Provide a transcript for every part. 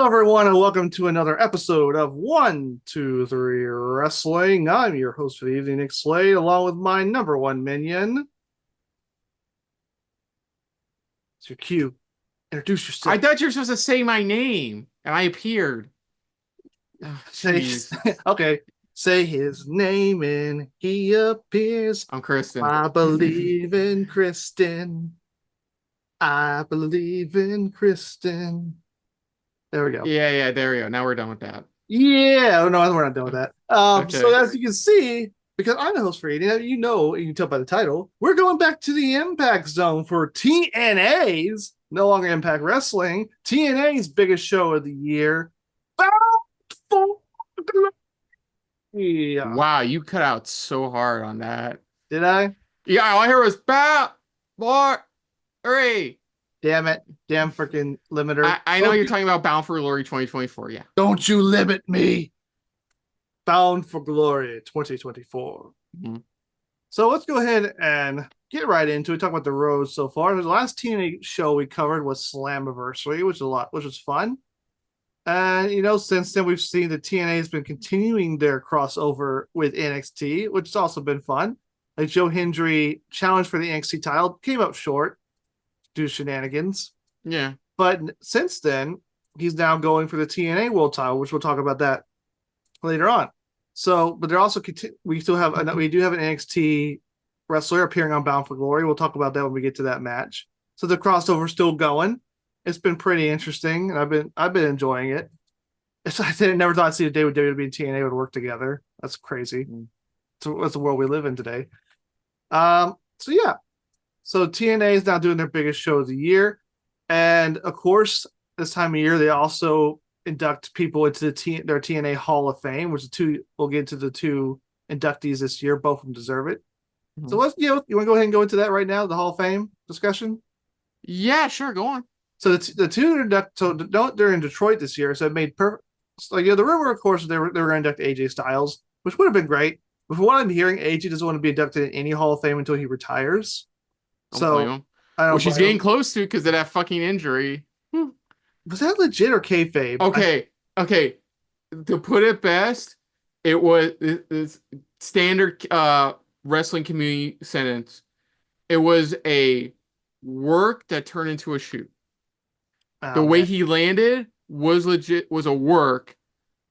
everyone, and welcome to another episode of 1, 2, 3 Wrestling. I'm your host for the evening, Nick Slade, along with my number one minion. It's your cue. Introduce yourself. I thought you were supposed to say my name, and I appeared. Oh, okay. Say his name and he appears. I'm Kristen. I believe in Kristen. I believe in Kristen. There we go. Yeah, there we go. Now we're done with that. Yeah, no, we're not done with that. Okay. So as you can see, because I'm the host for eating, you can tell by the title, we're going back to the Impact Zone for TNA's, no longer Impact Wrestling, TNA's biggest show of the year. Yeah. Wow, you cut out so hard on that. Did I? Yeah, all I heard was "Bow, boy, hurry." Damn it. Damn freaking limiter. I know you're talking about Bound for Glory 2024, yeah. Don't you limit me. Bound for Glory 2024. Mm-hmm. So let's go ahead and get right into it. Talk about the road so far. The last TNA show we covered was Slammiversary, which was fun. And since then we've seen the TNA has been continuing their crossover with NXT, which has also been fun. Like Joe Hendry challenged for the NXT title, came up short due to shenanigans. Yeah. But since then, he's now going for the TNA World title, which we'll talk about that later on. So, but they're also we do have an NXT wrestler appearing on Bound for Glory. We'll talk about that when we get to that match. So the crossover's still going. It's been pretty interesting, and I've been enjoying it. I never thought I'd see a day when WWE and TNA would work together. That's crazy. So that's the world we live in today. So yeah. So TNA is now doing their biggest show of the year. And of course, this time of year, they also induct people into their TNA Hall of Fame, which we'll get to the two inductees this year. Both of them deserve it. Mm-hmm. So you want to go ahead and go into that right now, the Hall of Fame discussion? Yeah, sure, go on. So the two they're in Detroit this year, so it made perfect. The rumor, of course, they were going to induct AJ Styles, which would have been great. But from what I'm hearing, AJ doesn't want to be inducted in any Hall of Fame until he retires. Don't blame him. Which he's getting close to because of that fucking injury. Was that legit or kayfabe? Okay. To put it best, it was standard wrestling community sentence. It was a work that turned into a shoot. The way he landed was legit, was a work,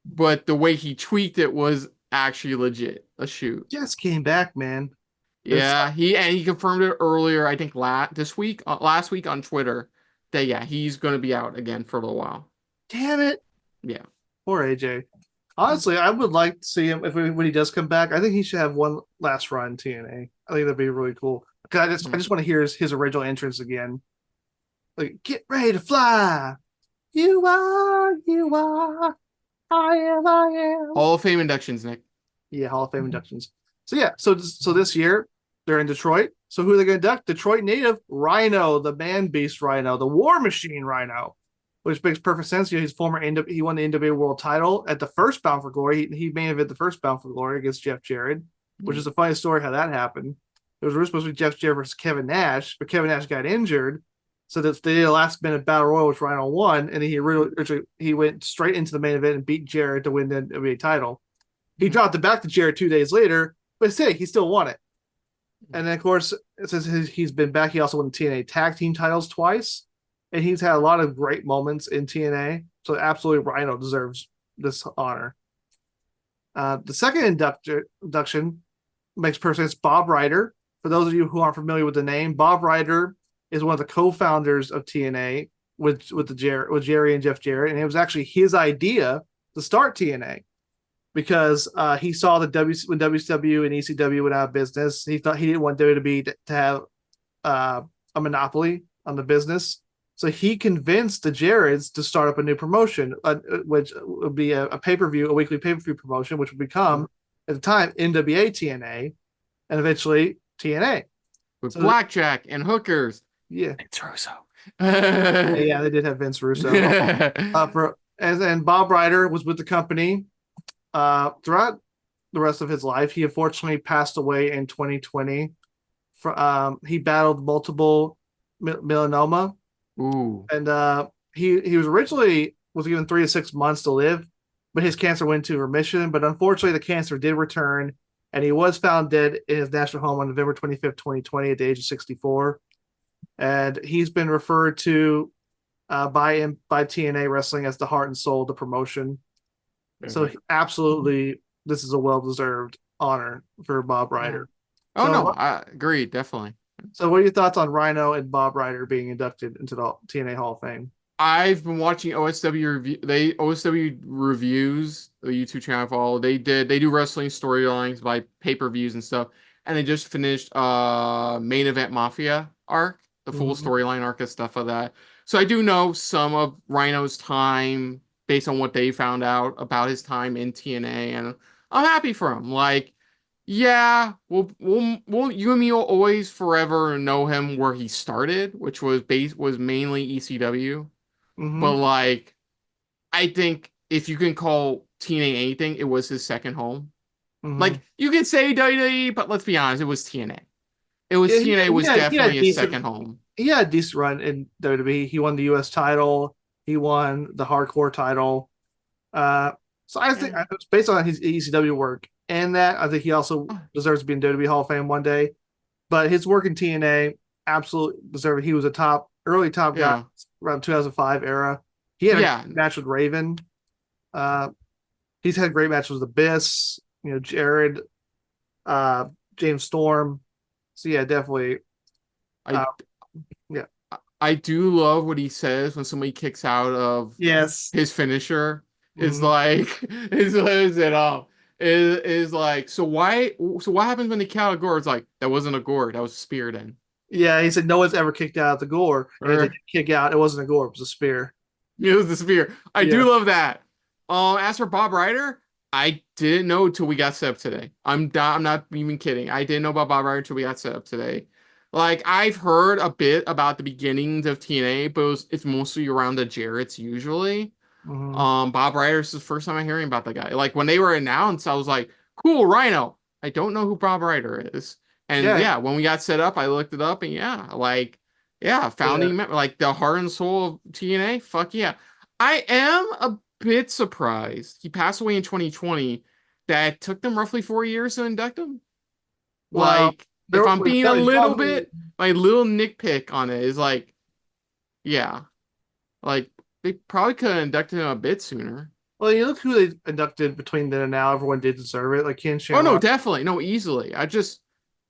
but the way he tweaked it was actually legit, a shoot. Just came back, man. Yeah, he confirmed it earlier, I think last week on Twitter, that he's going to be out again for a little while. Damn it. Yeah. Poor AJ. Honestly, I would like to see him when he does come back. I think he should have one last run in TNA. I think that'd be really cool. Because I just want to hear his original entrance again. Like, get ready to fly. You are, I am. Hall of Fame inductions, Nick. Yeah, Hall of Fame inductions. So yeah, so this year they're in Detroit. So who are they going to induct? Detroit native Rhino, the man beast Rhino, the War Machine Rhino, which makes perfect sense. He won the NWA World Title at the first Bound for Glory. He main evented the first Bound for Glory against Jeff Jarrett, which is a funny story how that happened. It was really supposed to be Jeff Jarrett versus Kevin Nash, but Kevin Nash got injured. So they did a last minute battle royal, which Rhino won, and he went straight into the main event and beat Jarrett to win the NWA title. He dropped it back to Jarrett 2 days later, but he still won it. And then, of course, since he's been back, he also won the TNA Tag Team titles twice, and he's had a lot of great moments in TNA. So absolutely, Rhino deserves this honor. The second induction makes perfect sense. Bob Ryder. For those of you who aren't familiar with the name, Bob Ryder is one of the co-founders of TNA with Jerry and Jeff Jarrett, and it was actually his idea to start TNA because he saw when WCW and ECW went out of business. He thought he didn't want WWE to have a monopoly on the business, so he convinced the Jarretts to start up a new promotion, which would be a weekly pay-per-view promotion, which would become at the time NWA TNA, and eventually TNA with blackjack and hookers. Yeah, Vince Russo. Yeah, they did have Vince Russo. And Bob Ryder was with the company throughout the rest of his life. He unfortunately passed away in 2020. He battled multiple melanoma. Ooh. And he was originally was given 3 to 6 months to live, but his cancer went into remission. But unfortunately, the cancer did return, and he was found dead in his national home on November 25th, 2020, at the age of 64. And he's been referred to by TNA Wrestling as the heart and soul of the promotion. So absolutely, this is a well-deserved honor for Bob Ryder. Oh so, no, I agree, definitely. So what are your thoughts on Rhino and Bob Ryder being inducted into the TNA Hall of Fame? I've been watching OSW review. OSW reviews the YouTube channel. I follow. They do wrestling storylines by pay-per-views and stuff, and they just finished Main Event Mafia arc, the full storyline arc and stuff of that. So I do know some of Rhino's time based on what they found out about his time in TNA, and I'm happy for him. Like, yeah, we'll you and me will always forever know him where he started, which was mainly ECW. But like, I think if you can call TNA anything, it was his second home. Like, you can say WWE, but let's be honest, it was TNA. TNA was definitely his second home. He had a decent run in WWE. He won the US title. He won the hardcore title. So I think based on his ECW work and that, I think he also deserves to be in WWE Hall of Fame one day. But his work in TNA absolutely deserved. He was a early top guy around 2005 era. He had a match with Raven. He's had great matches with Abyss, Jared, James Storm. So yeah, definitely. I do love what he says when somebody kicks out of his finisher. Is like is like, so what happens when they kick out a gore? It's like, that wasn't a gore, that was a spear then. Yeah, he said no one's ever kicked out the gore. And if they did kick out, it wasn't a gore, it was a spear. It was the spear. I do love that. As for Bob Ryder, I didn't know until we got set up today. I'm not even kidding. I didn't know about Bob Ryder until we got set up today. Like, I've heard a bit about the beginnings of TNA, but it's mostly around the Jarretts usually. Bob Ryder is the first time I'm hearing about the guy. Like, when they were announced, I was like, cool, Rhino. I don't know who Bob Ryder is. And when we got set up, I looked it up, and founding member, like the heart and soul of TNA. Fuck yeah. I am a bit surprised he passed away in 2020. That took them roughly 4 years to induct him. Well, like, if I'm being a little bit, my little nitpick on it is like, like, they probably could have inducted him a bit sooner. Well, you look who they inducted between then and now. Everyone did deserve it. Like Ken Shamrock. Oh no, definitely, no, easily. I just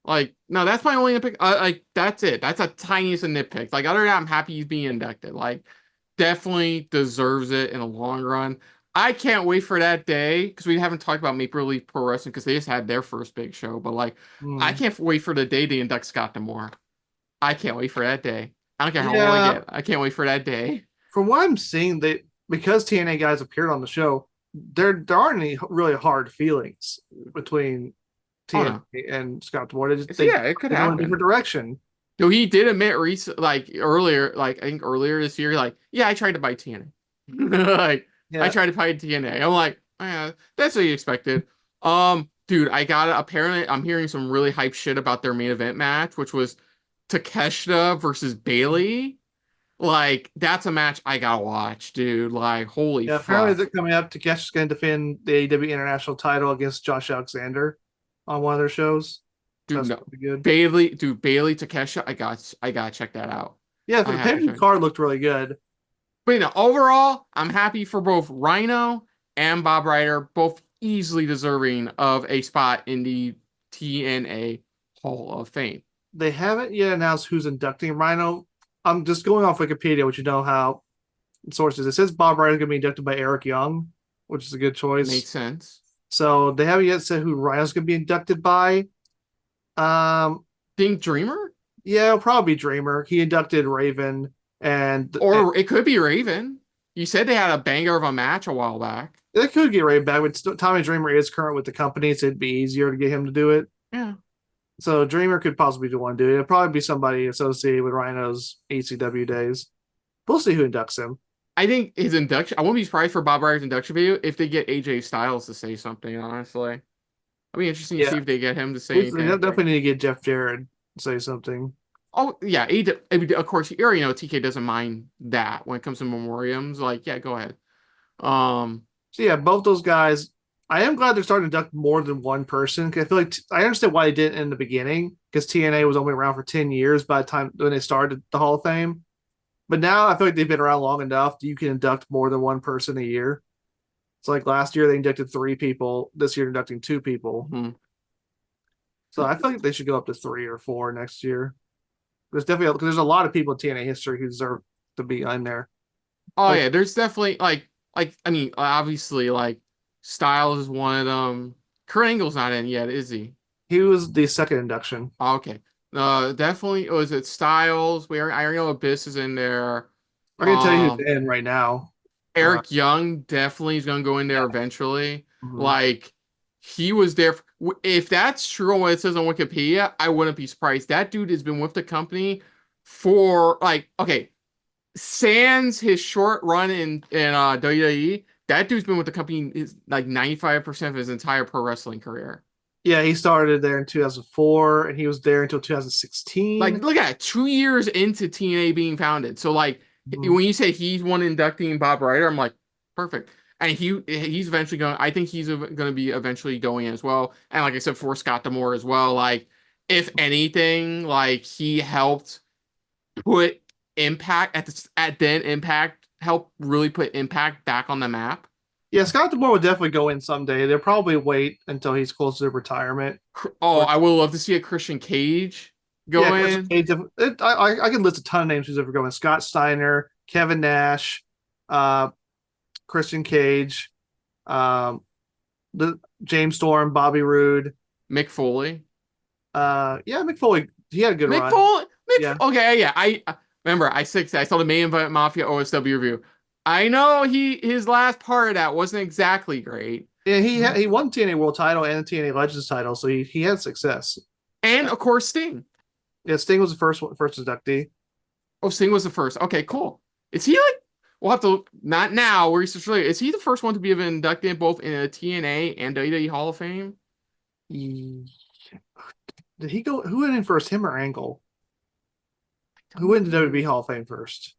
no. That's my only nitpick. Like, that's it. That's a tiniest of nitpick. Like, other than that, I'm happy he's being inducted. Like, definitely deserves it in the long run. I can't wait for that day, because we haven't talked about Maple Leaf Pro Wrestling because they just had their first big show. But like, I can't wait for the day they induct Scott D'Amore. I can't wait for that day. I don't care how old I get. I can't wait for that day. From what I'm seeing, because TNA guys appeared on the show, there aren't any really hard feelings between TNA and Scott D'Amore. It could happen. In a different direction. Though he did admit earlier, I think earlier this year, I tried to buy TNA. I tried to buy TNA. I'm like, that's what you expected. Dude, apparently I'm hearing some really hype shit about their main event match, which was Takeshita versus Bailey. Like, that's a match I gotta watch, dude. Like, holy fuck. Apparently they're coming up. Takeshita's gonna defend the AEW International title against Josh Alexander on one of their shows. Dude, no. Good. Bailey Takeshita, I gotta check that out. Yeah, the pay-per-view card looked really good. But overall, I'm happy for both Rhino and Bob Ryder, both easily deserving of a spot in the TNA Hall of Fame. They haven't yet announced who's inducting Rhino. I'm just going off Wikipedia, which you know how sources. It says Bob Ryder is going to be inducted by Eric Young, which is a good choice. Makes sense. So they haven't yet said who Rhino's going to be inducted by. Think Dreamer? Yeah, it'll probably be Dreamer. He inducted Raven, it could be Raven. You said they had a banger of a match a while back. They could get Raven back, but Tommy Dreamer is current with the company, so it'd be easier to get him to do it. Yeah. So Dreamer could possibly do one do it. It'll probably be somebody associated with Rhino's ECW days. We'll see who inducts him. I think his induction. I wouldn't be surprised for Bob Ryder's induction video if they get AJ Styles to say something. Honestly, it'd be interesting to see if they get him to say anything. They definitely need to get Jeff Jarrett to say something. Oh yeah, of course. You already know TK doesn't mind that when it comes to memoriams. Like, yeah, go ahead. So yeah, both those guys. I am glad they're starting to induct more than one person. 'Cause I feel like I understand why they didn't in the beginning because TNA was only around for 10 years by the time when they started the Hall of Fame. But now I feel like they've been around long enough that you can induct more than one person a year. So like last year they inducted 3 people. This year inducting 2 people. Mhm. So I feel like they should go up to 3 or 4 next year. There's definitely because there's a lot of people in TNA history who deserve to be in there. Oh Like yeah, there's definitely like I mean, obviously like Styles is one of them. Kurt Angle's not in yet, is he? he was the second induction. Oh, okay. Definitely was it Styles? I already know Abyss is in there. I can tell you who's Um, in right now. Uh, Eric Young definitely is going to go in there yeah. eventually. Mhm. Like he was there. If that's true on what it says on Wikipedia, I wouldn't be surprised. That dude has been with the company for like okay, sans his short run in WWE. That dude's been with the company is like 95% of his entire pro wrestling career. Yeah, he started there in 2004 and he was there until 2016. Like, look at it, 2 years into TNA being founded. So, like, Mhm. when you say he's one inducting Bob Ryder, I'm like, perfect. And he's eventually going. I think he's going to be eventually going in as well. And like I said, for Scott D'Amore as well. Like, if anything, like he helped put Impact at then Impact help really put Impact back on the map. Yeah, Scott D'Amore would definitely go in someday. They'll probably wait until he's close to retirement. Oh, Or I would love to see a Christian Cage yeah, go Christian in. Cage. I can list a ton of names who's ever going. Scott Steiner, Kevin Nash, uh, Christian Cage, um, the James Storm, Bobby Roode. Mick Foley. Yeah, Mick Foley. He had a good Mick run. Foley. Yeah, Okay, yeah. I remember. I saw the Main Event Mafia OSW review. I know his last part of that wasn't exactly great, yeah. He won TNA World Title and the TNA Legends title, so he had success. and of course Sting. Yeah, Sting was the first inductee. Oh, Sting was the first. Okay, cool. Is he like? We'll have to look. Not now. We're research later. Is he the first one to be inducted both in a TNA and WWE Hall of Fame? He, did he go? Who went in first, him or Angle? I Who don't went to know. WWE Hall of Fame first?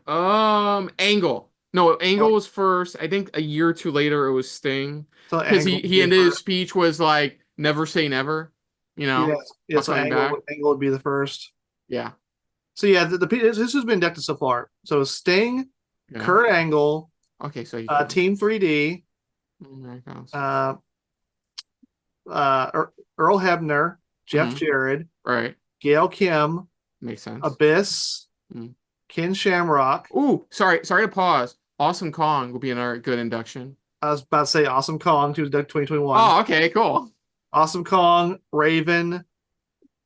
Angle. No, Oh, Angle was first. I think a year or two later it was Sting. so Because Angle would he be the ended his first. speech was like never say never, you know, Yes, yeah. about So coming back. Angle would be the first. Yeah. So yeah, this has been inducted so far. So Sting, Yeah. Kurt Angle, Okay, so he first. Team 3D, There it goes. uh, Earl Hebner, Jeff Hmm. Jarrett, Right. Gail Kim, Makes sense. Abyss, Mm. Ken Shamrock. Ooh, sorry to pause. Awesome Kong will be another good induction. I was about to say Awesome Kong, who was inducted 2021. Oh, okay, cool. Awesome Kong, Raven,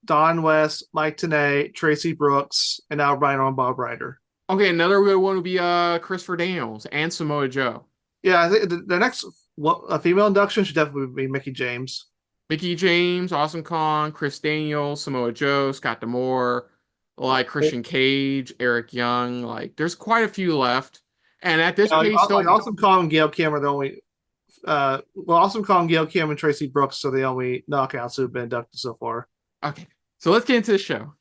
Don West, Mike Tenay, Tracy Brooks, and now Brian on Bob Ryder. Okay, another good one would be Christopher Daniels and Samoa Joe. Yeah, I think the next a female induction should definitely be Mickey James. Mickey James, Awesome Kong, Chris Daniels, Samoa Joe, Scott D'Amore, like Christian Cage, Eric Young. Like, there's quite a few left. And at this Yeah, pace, like they'll. Awesome Kong and Gail Kim are the only. Awesome Kong, Gail Kim, and Tracy Brooks are the only knockouts who've been inducted so far. Okay, so let's get into the show.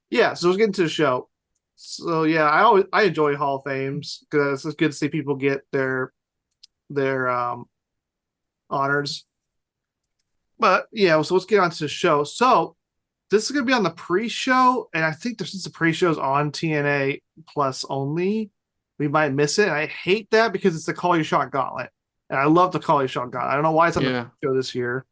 Yeah, so let's get into the show. So yeah, I enjoy Hall of Fames because it's good to see people get their honors. But yeah, so let's get on to the show. So this is gonna be on the pre-show, and I think since the pre-show's on TNA Plus only, we might miss it. And I hate that because it's the Call Your Shot Gauntlet, and I love the Call Your Shot Gauntlet. I don't know why it's on the Yeah. show this year.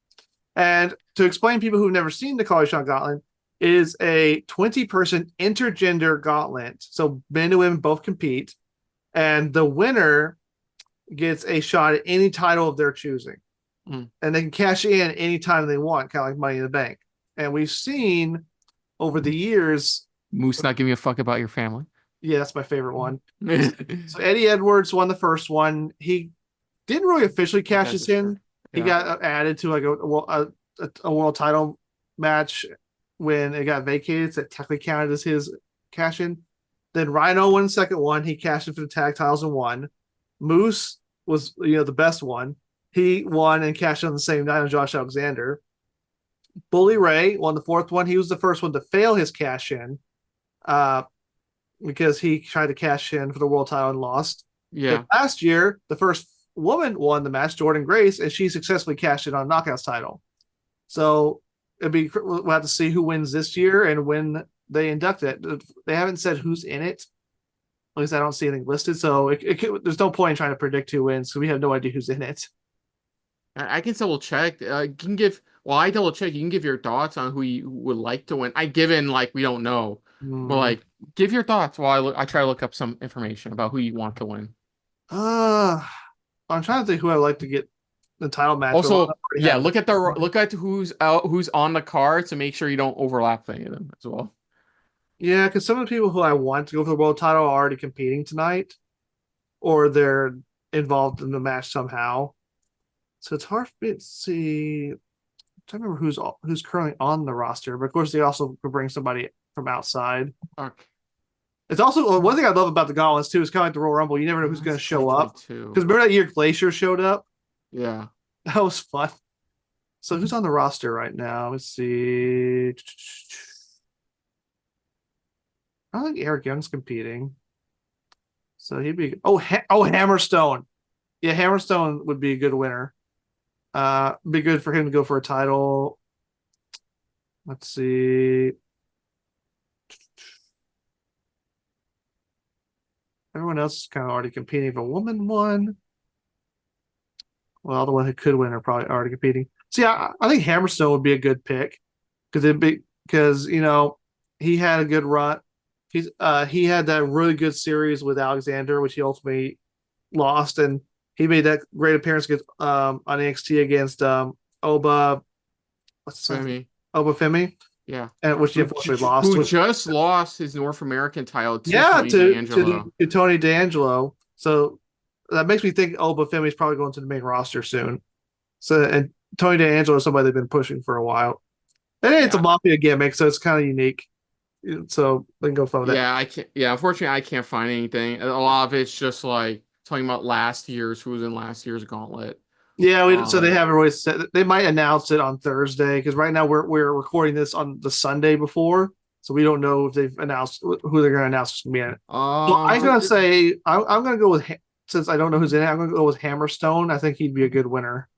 And to explain people who've never seen the Call Your Shot Gauntlet, it is a 20-person intergender gauntlet. So men and women both compete, and the winner gets a shot at any title of their choosing, Mm. and they can cash in anytime they want, kind of like Money in the Bank. And we've seen over the years, Moose not giving a fuck about your family. yeah, that's my favorite one. That's So Eddie Edwards won the first one. He didn't really officially cash this in. He Yeah. got added to like a world title match when it got vacated. So it technically counted as his cash in. Then Rhino won the second one. He cashed in for the tag titles and won. Moose was the best one. He won and cashed in on the same night on Josh Alexander. Bully Ray won the fourth one. He was the first one to fail his cash in because he tried to cash in for the world title and lost. And Yeah. last year, the first woman won the match, Jordan Grace, and she successfully cashed in on Knockouts title. So we'll have to see who wins this year and when they induct it. They haven't said who's in it. At least I don't see anything listed. So there's no point in trying to predict who wins because we have no idea who's in it. I can double check. You can give, well, I double check. You can give your thoughts on who you would like to win. I given like we don't know, but Hmm. like give your thoughts while I try to look up some information about who you want to win. Uh, I'm trying to think who I'd like to get the title match, but a lot of them Also, already yeah, have. look at who's out, who's on the card to make sure you don't overlap any of them as well. Yeah, because some of the people who I want to go for the world title are already competing tonight, or they're involved in the match somehow. So it's hard for me to see. I'm trying to remember who's currently on the roster, but of course they also could bring somebody from outside. Okay. It's also one thing I love about the Gauntlets too is kind of like the Royal Rumble. You never know who's going That's to show up. 2022. Because remember that year Glacier showed up? Yeah. That was fun. So who's on the roster right now? Let's see. I don't think Eric Young's competing. So he'd be Hammerstone. Yeah, Hammerstone would be a good winner. Be good for him to go for a title. Let's see. Everyone else is kind of already competing. If a woman won, well, the one who could win are probably already competing. So yeah, I think Hammerstone would be a good pick because he had a good run. He had that really good series with Alexander, which he ultimately lost, and he made that great appearance against on NXT against Oba. What's his name? Femi. Oba Femi, Yeah. and which he unfortunately lost. Who Which just lost his North American title to yeah, Tony to D'Angelo. Tony D'Angelo. So that makes me think Oba Femi is probably going to the main roster soon. So and Tony D'Angelo is somebody they've been pushing for a while. And it's a Yeah. mafia gimmick, so it's kind of unique. So they can go from that. Yeah, I can't. Yeah, unfortunately, I can't find anything. A lot of it's just like talking about last year's who was in last year's Gauntlet. Yeah, so they Um, haven't really said. They might announce it on Thursday because right now we're recording this on the Sunday before, so we don't know if they've announced who they're going to announce. So I'm ju- going to say I'm going to go with since I don't know who's in it. I'm going to go with Hammerstone. I think he'd be a good winner.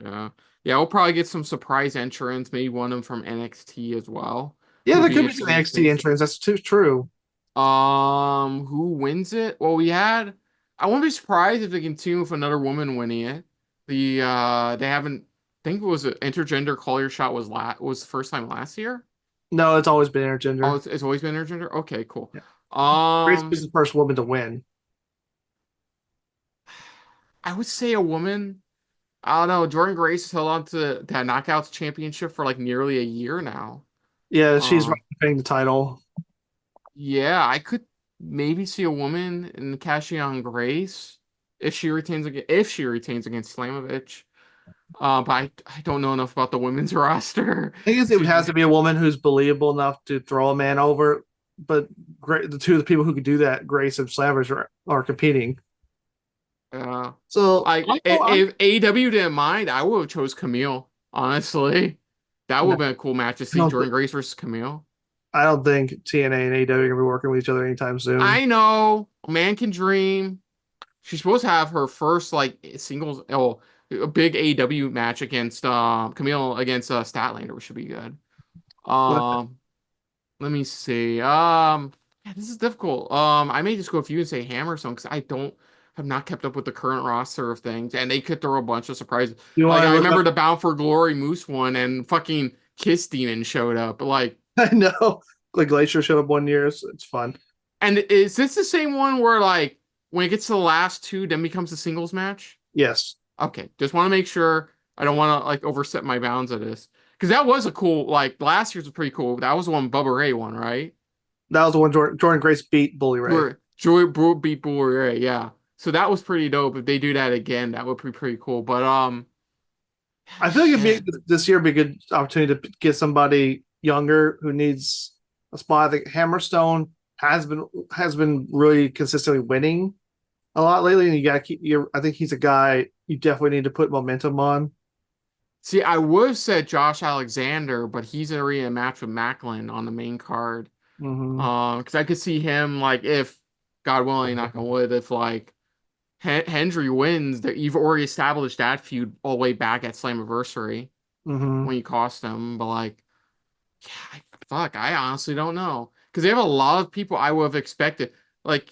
yeah, yeah, we'll probably get some surprise entrants. Maybe one of them from NXT as well. Yeah, Would there be could be some interesting to NXT see. entrants. That's too true. Who wins it? Well, we had. I wouldn't be surprised if they continue with another woman winning it. They haven't. I think it was an intergender Collier shot was the first time last year. No, it's always been Oh, intergender. it's always been intergender. Okay, cool. Yeah. Grace Um, is the first woman to win. I would say a woman. I don't know. Jordan Grace held on to that Knockouts championship for like nearly a year now. Yeah, she's Um, defending the title. yeah, I could maybe see a woman in cashing on Grace if she retains against Slamovich. But I don't know enough about the women's roster I think it would have to. to be a woman who's believable enough to throw a man over. But the two of the people who could do that, Grace and Slavers, are competing. Uh, So if AEW didn't mind, I would have chose Camille. Honestly, that would no, have been a cool match to I see don't, Jordan Grace versus Camille. I don't think TNA and AEW are going to be working with each other anytime soon. I know, a man can dream. She's supposed to have her first like singles, a big AEW match against Camille against Statlander, which should be good. But Um, Let me see. Yeah, this is difficult. I may just go with you and say Hammerstone because I don't have not kept up with the current roster of things, and they could throw a bunch of surprises. you Like want to I look up? remember the Bound for Glory Moose one, and fucking Kiss Demon showed up. Like, I know. Like Glacier showed up one year. It's fun. and is this the same one where like when it gets to the last two, then becomes a singles match? Yes, Okay, just want to make sure I don't want to like overstep my bounds of this because that was a cool like last year's was pretty cool. That was the one Bubba Ray won, right? that was the one Jordan Grace beat Bully Ray. Where Joy Bro beat Bully Ray, yeah. So that was pretty dope. If they do that again, that would be pretty cool. But I feel like shit. this year would be a good opportunity to get somebody younger who needs a spot. I think Hammerstone has been really consistently winning a lot lately, and you got to keep. I think he's a guy you definitely need to put momentum on. See, I would have said Josh Alexander, but he's already in a match with Maclin on the main card. Hmm. Because I could see him like if God willing, knock on wood, if like Hendry wins, that you've already established that feud all the way back at Slammiversary Hmm. when you cost them. But like, yeah, fuck, I honestly don't know because they have a lot of people I would have expected. Like,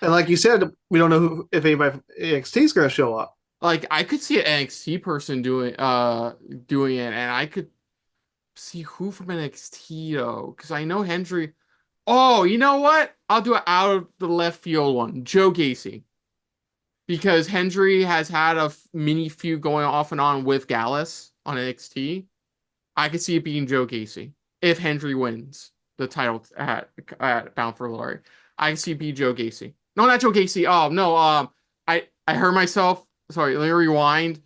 And like you said, we don't know if anybody from NXT is going to show up. I could see an NXT person doing it, and I could see who from NXT though, because I know Hendry. Oh, you know what? I'll do it out of the left field one. Joe Gacy. Because Hendry has had a mini feud going off and on with Gallus on NXT. I could see it being Joe Gacy if Hendry wins the title at Bound for Glory. I can see it be Joe Gacy. No, not Joe Gacy. Oh no. I heard myself. Sorry, let me rewind.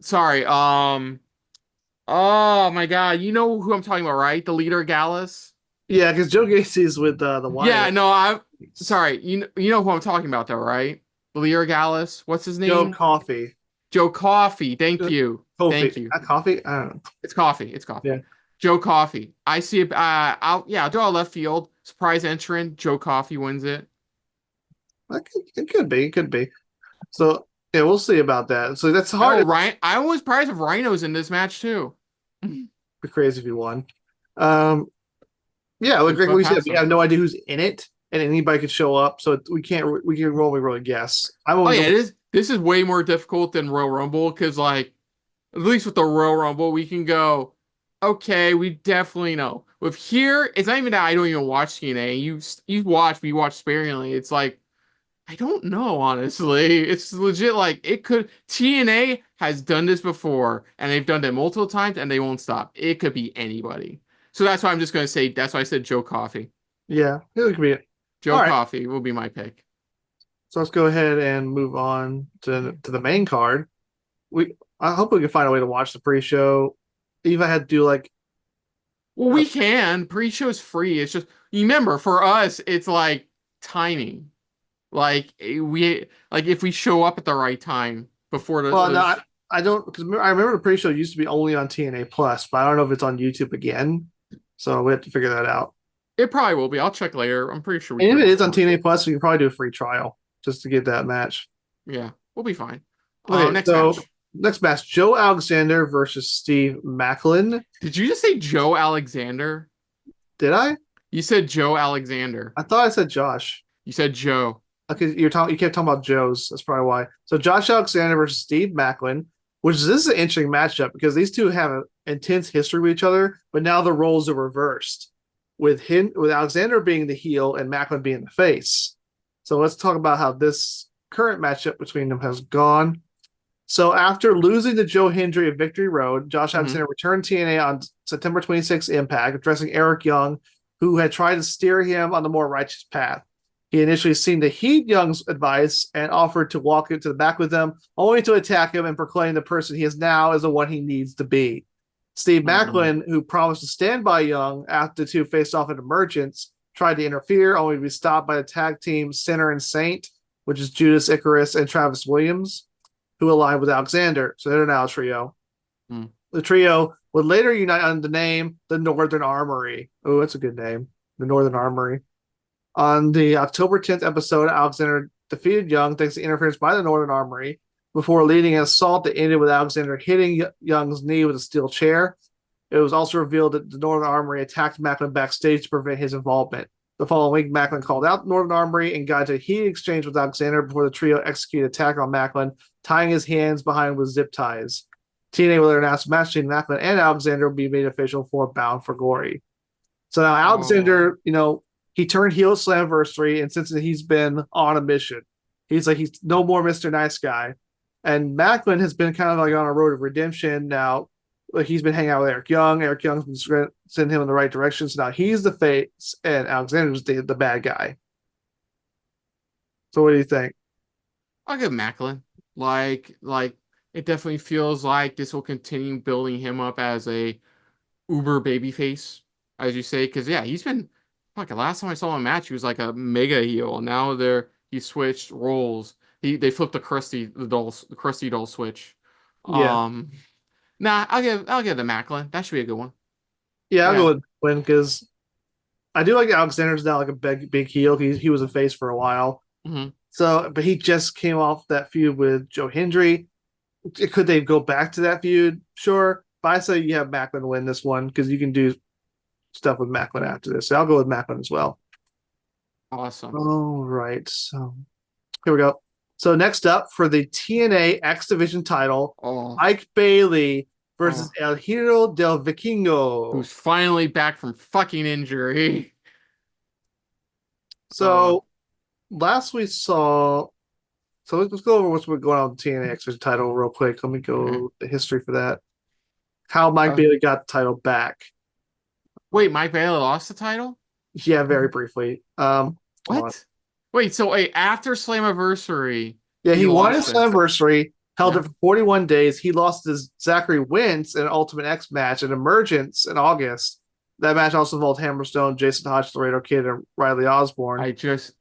Sorry. Oh my God. You know who I'm talking about, right? The leader of Gallus. Yeah, because Joe Gacy's with the Yeah. Wyatt. No. I'm sorry. You know who I'm talking about, though, right? The leader of Gallus. What's his Joe name? Coffey. Joe Coffey. Thank you. Coffee. Thank you. Coffee? I don't know. It's Coffee. It's Coffee. Yeah. Joe Coffey. I see it. I'll do a left field. Surprise entrant. Joe Coffey wins it. It could be. It could be. So yeah, we'll see about that. So that's hard. Oh, It'd Ryan. I was surprised if Rhino's in this match too. be crazy if he won. Um, yeah, like But we said, past we him. have no idea who's in it, and anybody could show up. So we can only really guess. I'm Oh only yeah, going. it is. This is way more difficult than Royal Rumble because like at least with the Royal Rumble we can go. Okay, we definitely know. With here, it's not even that I don't even watch TNA. You watch, but you watch sparingly. It's like I don't know, honestly. It's legit like it could TNA has done this before and they've done it multiple times and they won't stop. It could be anybody. So that's why I'm just gonna say that's why I said Joe Coffey. Yeah, it could be it. All Joe right. Coffey will be my pick. So let's go ahead and move on to the main card. I hope we can find a way to watch the pre-show. Even if I had to do like Well, we can. Pre-show's free. It's just remember for us, it's like timing. Like if we show up at the right time before well, no, the I don't because I remember the pre-show used to be only on TNA Plus, but I don't know if it's on YouTube again. So we have to figure that out. it probably will be. I'll check later. I'm pretty sure we And can if it is on watch TNA it. Plus, we can probably do a free trial just to get that match. Yeah, we'll be fine. Okay, Next so match. next match: Joe Alexander versus Steve Maclin. Did you just say Joe Alexander? Did I? You said Joe Alexander. I thought I said Josh. You said Joe. Okay, you kept talking about Joe's. That's probably why. So Josh Alexander versus Steve Maclin, which this is an interesting matchup because these two have an intense history with each other, but now the roles are reversed, with Alexander being the heel and Maclin being the face. So let's talk about how this current matchup between them has gone. So after losing to Joe Hendry at Victory Road, Josh Hmm. Alexander returned TNA on September 26th Impact, addressing Eric Young, who had tried to steer him on the more righteous path. He initially seemed to heed Young's advice and offered to walk into the back with them, only to attack him and proclaim the person he is now as the one he needs to be. Steve Hmm. Maclin, who promised to stand by Young after the two faced off at Emergence, tried to interfere, only to be stopped by the tag team Sinner and Saint, which is Judas Icarus and Travis Williams, who aligned with Alexander. So they're now a trio. Hmm. The trio would later unite under the name the Northern Armory. Oh, that's a good name. The Northern Armory. On the October 10th episode, Alexander defeated Young thanks to interference by the Northern Armory before leading an assault that ended with Alexander hitting Young's knee with a steel chair. It was also revealed that the Northern Armory attacked Maclin backstage to prevent his involvement. The following week, Maclin called out Northern Armory and got into a heated exchange with Alexander before the trio executed an attack on Maclin, tying his hands behind with zip ties. TNA will announce a match between Maclin and Alexander will be made official for Bound for Glory. So now Oh. Alexander, he turned heel at Slammiversary, and since he's been on a mission. He's no more Mr. Nice Guy. And Maclin has been kind of like on a road of redemption now. Like he's been hanging out with Eric Young. Eric Young's been sending him in the right direction. So now he's the face, and Alexander's the bad guy. So what do you think? I'll give Macklin. Like it definitely feels like this will continue building him up as a uber babyface, as you say, because yeah, he's been like the last time I saw him match, he was like a mega heel. Now he switched roles. They flipped the crusty doll switch. Yeah, Um, I'll give the Macklin. That should be a good one. yeah, I'll go Yeah. with Quinn because I do like Alexander's now like a big heel. He was a face for a while. Hmm. So, but he just came off that feud with Joe Hendry. Could they go back to that feud? Sure. But I say you have Maclin win this one because you can do stuff with Maclin after this. So I'll go with Maclin as well. Awesome. All right. So here we go. So next up for the TNA X Division title, Oh, Mike Bailey versus oh, El Hero del Vikingo. who's finally back from fucking injury. Uh, So last we saw, so let's go over what's been going on with the TNA X Division title real quick. Let me okay. go the history for that. How Mike Uh, Bailey got the title back. wait, Mike Bailey lost the title? Yeah, very briefly. Hold on. What? Wait, so wait, after Slammiversary, Yeah, he he won lost his it. anniversary, held Yeah. it for 41 days. He lost his Zachary Wentz in an Ultimate X match at Emergence in August. That match also involved Hammerstone, Jason Hodge, Laredo Kid, and Riley Osborne. I just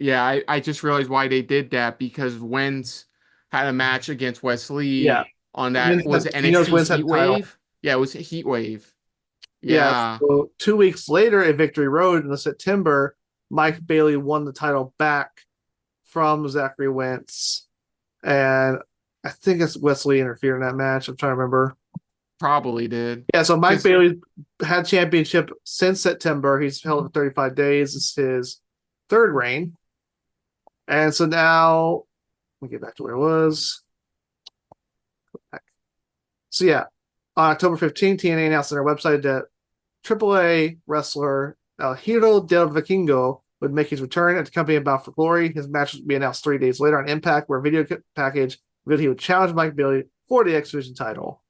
realized why they did that because Wentz had a match against Yeah, Wesley on that. Wentz Was had, it he knows NXT's Wentz had Heat the title. Wave? Yeah, it was Heat Wave. Yeah, Yeah. so 2 weeks later at Victory Road in the September, Mike Bailey won the title back from Zachary Wentz. And I think it's Wesley interfered in that match. I'm trying to remember. Probably did. Yeah, so Mike Because, Bailey had championship since September. He's held it for 35 days. It's his third reign. And so now, let me get back to where it was. So yeah, on October 15th, TNA announced on their website that AAA wrestler El Hero del Vikingo would make his return at the company Bound for Glory. His match would be announced 3 days later on Impact, where a video package revealed he would challenge Mike Bailey for the X Division title.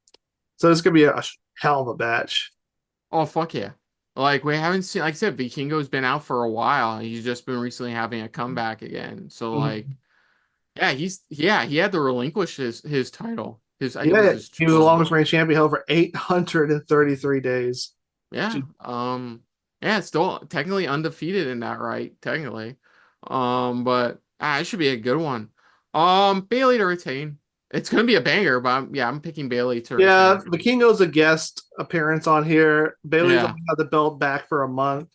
So this is going to be a hell of a match. oh, fuck yeah. Like, we haven't seen, like I said, Vikingo's been out for a while. He's just been recently having a comeback again. So, like, Mhm. yeah, he had to relinquish his title. I think it was Yeah, his he was the well, longest reigning champion held for 833 days. yeah. Yeah, it's still technically undefeated in that, right? Technically. But it should be a good one. Bailey to retain. It's gonna be a banger, but I'm picking Bailey to Yeah, retain. Vikingo's a guest appearance on here. Bailey's Yeah. only had the belt back for a month.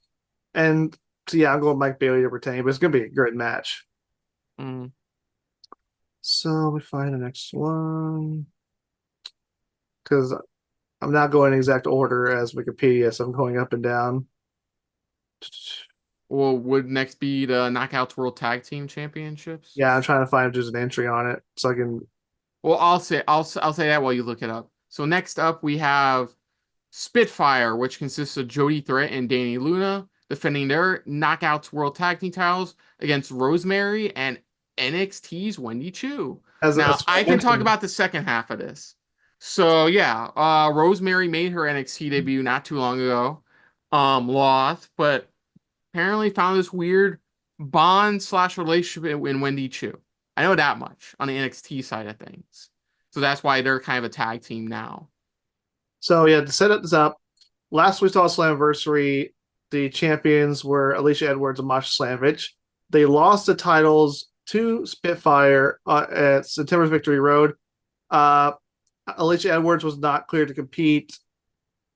And so, yeah, I'm going Mike Bailey to retain, but it's going to be a great match. Mm. So let me find the next one because I'm not going in exact order as Wikipedia, so I'm going up and down. Well, would next be the Knockouts World Tag Team Championships? Yeah, I'm trying to find if there's an entry on it so I can. Well, I'll say that while you look it up. So next up we have Spitfire, which consists of Jody Threat and Danny Luna defending their Knockouts World Tag Team titles against Rosemary and NXT's Wendy Chu. Now, As I I can talk mentioned, about the second half of this. So yeah, Rosemary made her NXT debut not too long ago. Lost, but apparently found this weird bond slash relationship in Wendy Chu. I know that much on the NXT side of things. So that's why they're kind of a tag team now. so yeah, to set this up, last we saw Slammiversary, the champions were Alicia Edwards and Masha Slamovich. They lost the titles to Spitfire at September's Victory Road. Uh, Alicia Edwards was not cleared to compete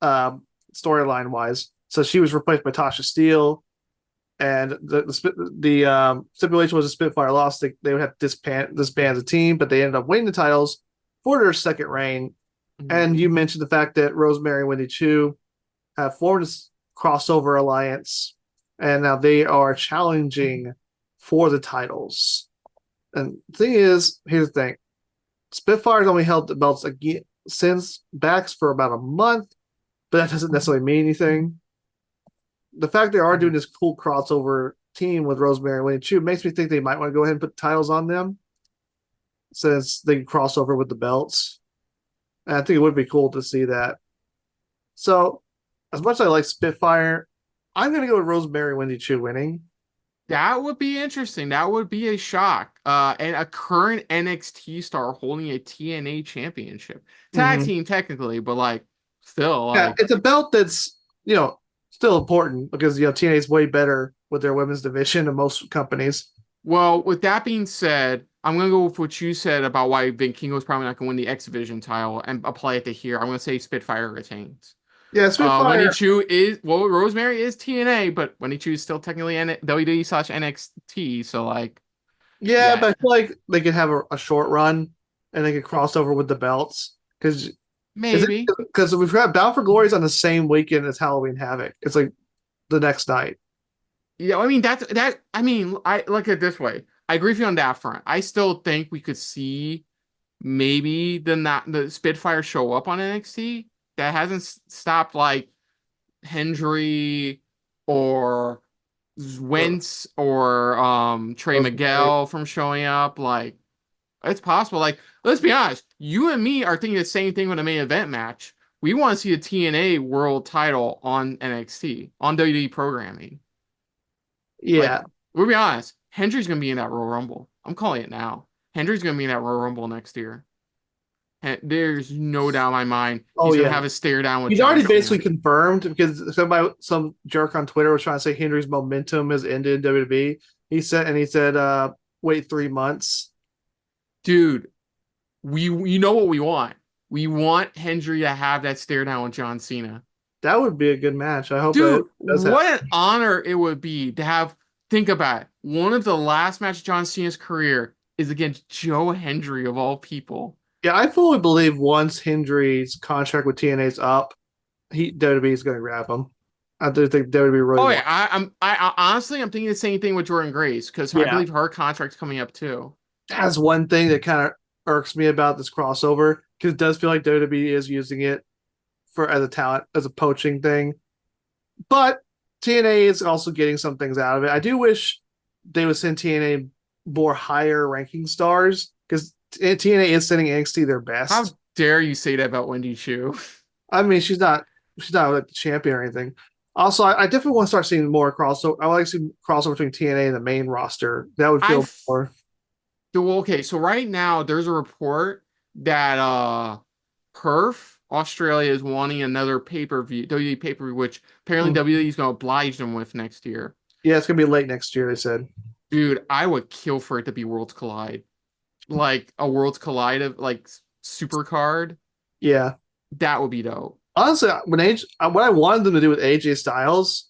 storyline wise, so she was replaced by Tasha Steele. And the stipulation was a Spitfire lost. They would have to disband the team, but they ended up winning the titles for their second reign. Mhm. And you mentioned the fact that Rosemary and Wendy Chu have formed this crossover alliance, and now they are challenging for the titles. And the thing is, here's the thing: Spitfire's only held the belts again since backs for about a month, but that doesn't necessarily mean anything. The fact they are doing this cool crossover team with Rosemary and Wendy Chu makes me think they might want to go ahead and put titles on them since they can cross over with the belts. And I think it would be cool to see that. So, as much as I like Spitfire, I'm going to go with Rosemary and Wendy Chu winning. That would be interesting. That would be a shock. And a current NXT star holding a TNA championship. Tag Mm-hmm. team technically, but like still Yeah, like it's a belt that's, still important because, TNA is way better with their women's division than most companies. well, with that being said, I'm gonna go with what you said about why Vinkingo's probably not gonna win the X Division title and apply it to here. I'm gonna say Spitfire retains. Yeah, Wendy Spitfire. Chu is well, Rosemary is TNA, but Wendy Chu is still technically WWE/NXT. So like, Yeah, Yeah, but I feel like they could have a short run and they could cross over with the belts because is it maybe. because we've got Bound for Glory's on the same weekend as Halloween Havoc. It's like the next night. Yeah, I mean that. I mean, I look at it this way. I agree with you on that front. I still think we could see maybe the Spitfire show up on NXT. That hasn't stopped like Hendry or Uh, Wentz or Trey Rosemary. Miguel from showing up. Like it's possible. Like let's be honest, you and me are thinking the same thing with a main event match. We want to see the TNA World Title on NXT on WWE programming. Like Yeah, we'll be honest, Hendry's gonna be in that Royal Rumble. I'm calling it now. Hendry's gonna be in that Royal Rumble next year. There's no doubt in my mind oh he's gonna yeah. have a stare down with He's John already basically Cena. confirmed because some jerk on Twitter was trying to say Henry's momentum has ended in WWE. He said, wait 3 months. Dude, we know what we want. We want Hendry to have that stare down with John Cena. That would be a good match. I hope that Dude, does happen. what an honor it would be to have, think about it. One of the last matches of John Cena's career is against Joe Hendry of all people. Yeah, I fully believe once Hendry's contract with TNA is up, WWE is going to grab him. I do think WWE really Oh yeah, want. honestly I'm thinking the same thing with Jordan Grace because I Yeah, believe her contract's coming up too. that's one thing that kind of irks me about this crossover because it does feel like WWE is using it for as a talent as a poaching thing. But TNA is also getting some things out of it. I do wish they would send TNA more higher ranking stars because TNA is sending NXT their How best. dare you say that about Wendy Chu? I mean, she's not like the champion or anything. Also, I definitely want to start seeing more crossover. I would like to see crossover between TNA and the main roster. That would I feel more. okay, so right now there's a report that Perth Australia is wanting another pay-per-view, WWE pay-per-view, which apparently Mhm. WWE is going to oblige them with next year. Yeah, it's gonna be late next year. They said. Dude, I would kill for it to be Worlds Collide. Like a Worlds Collide of like super card. Yeah, That would be dope. honestly, what I wanted them to do with AJ Styles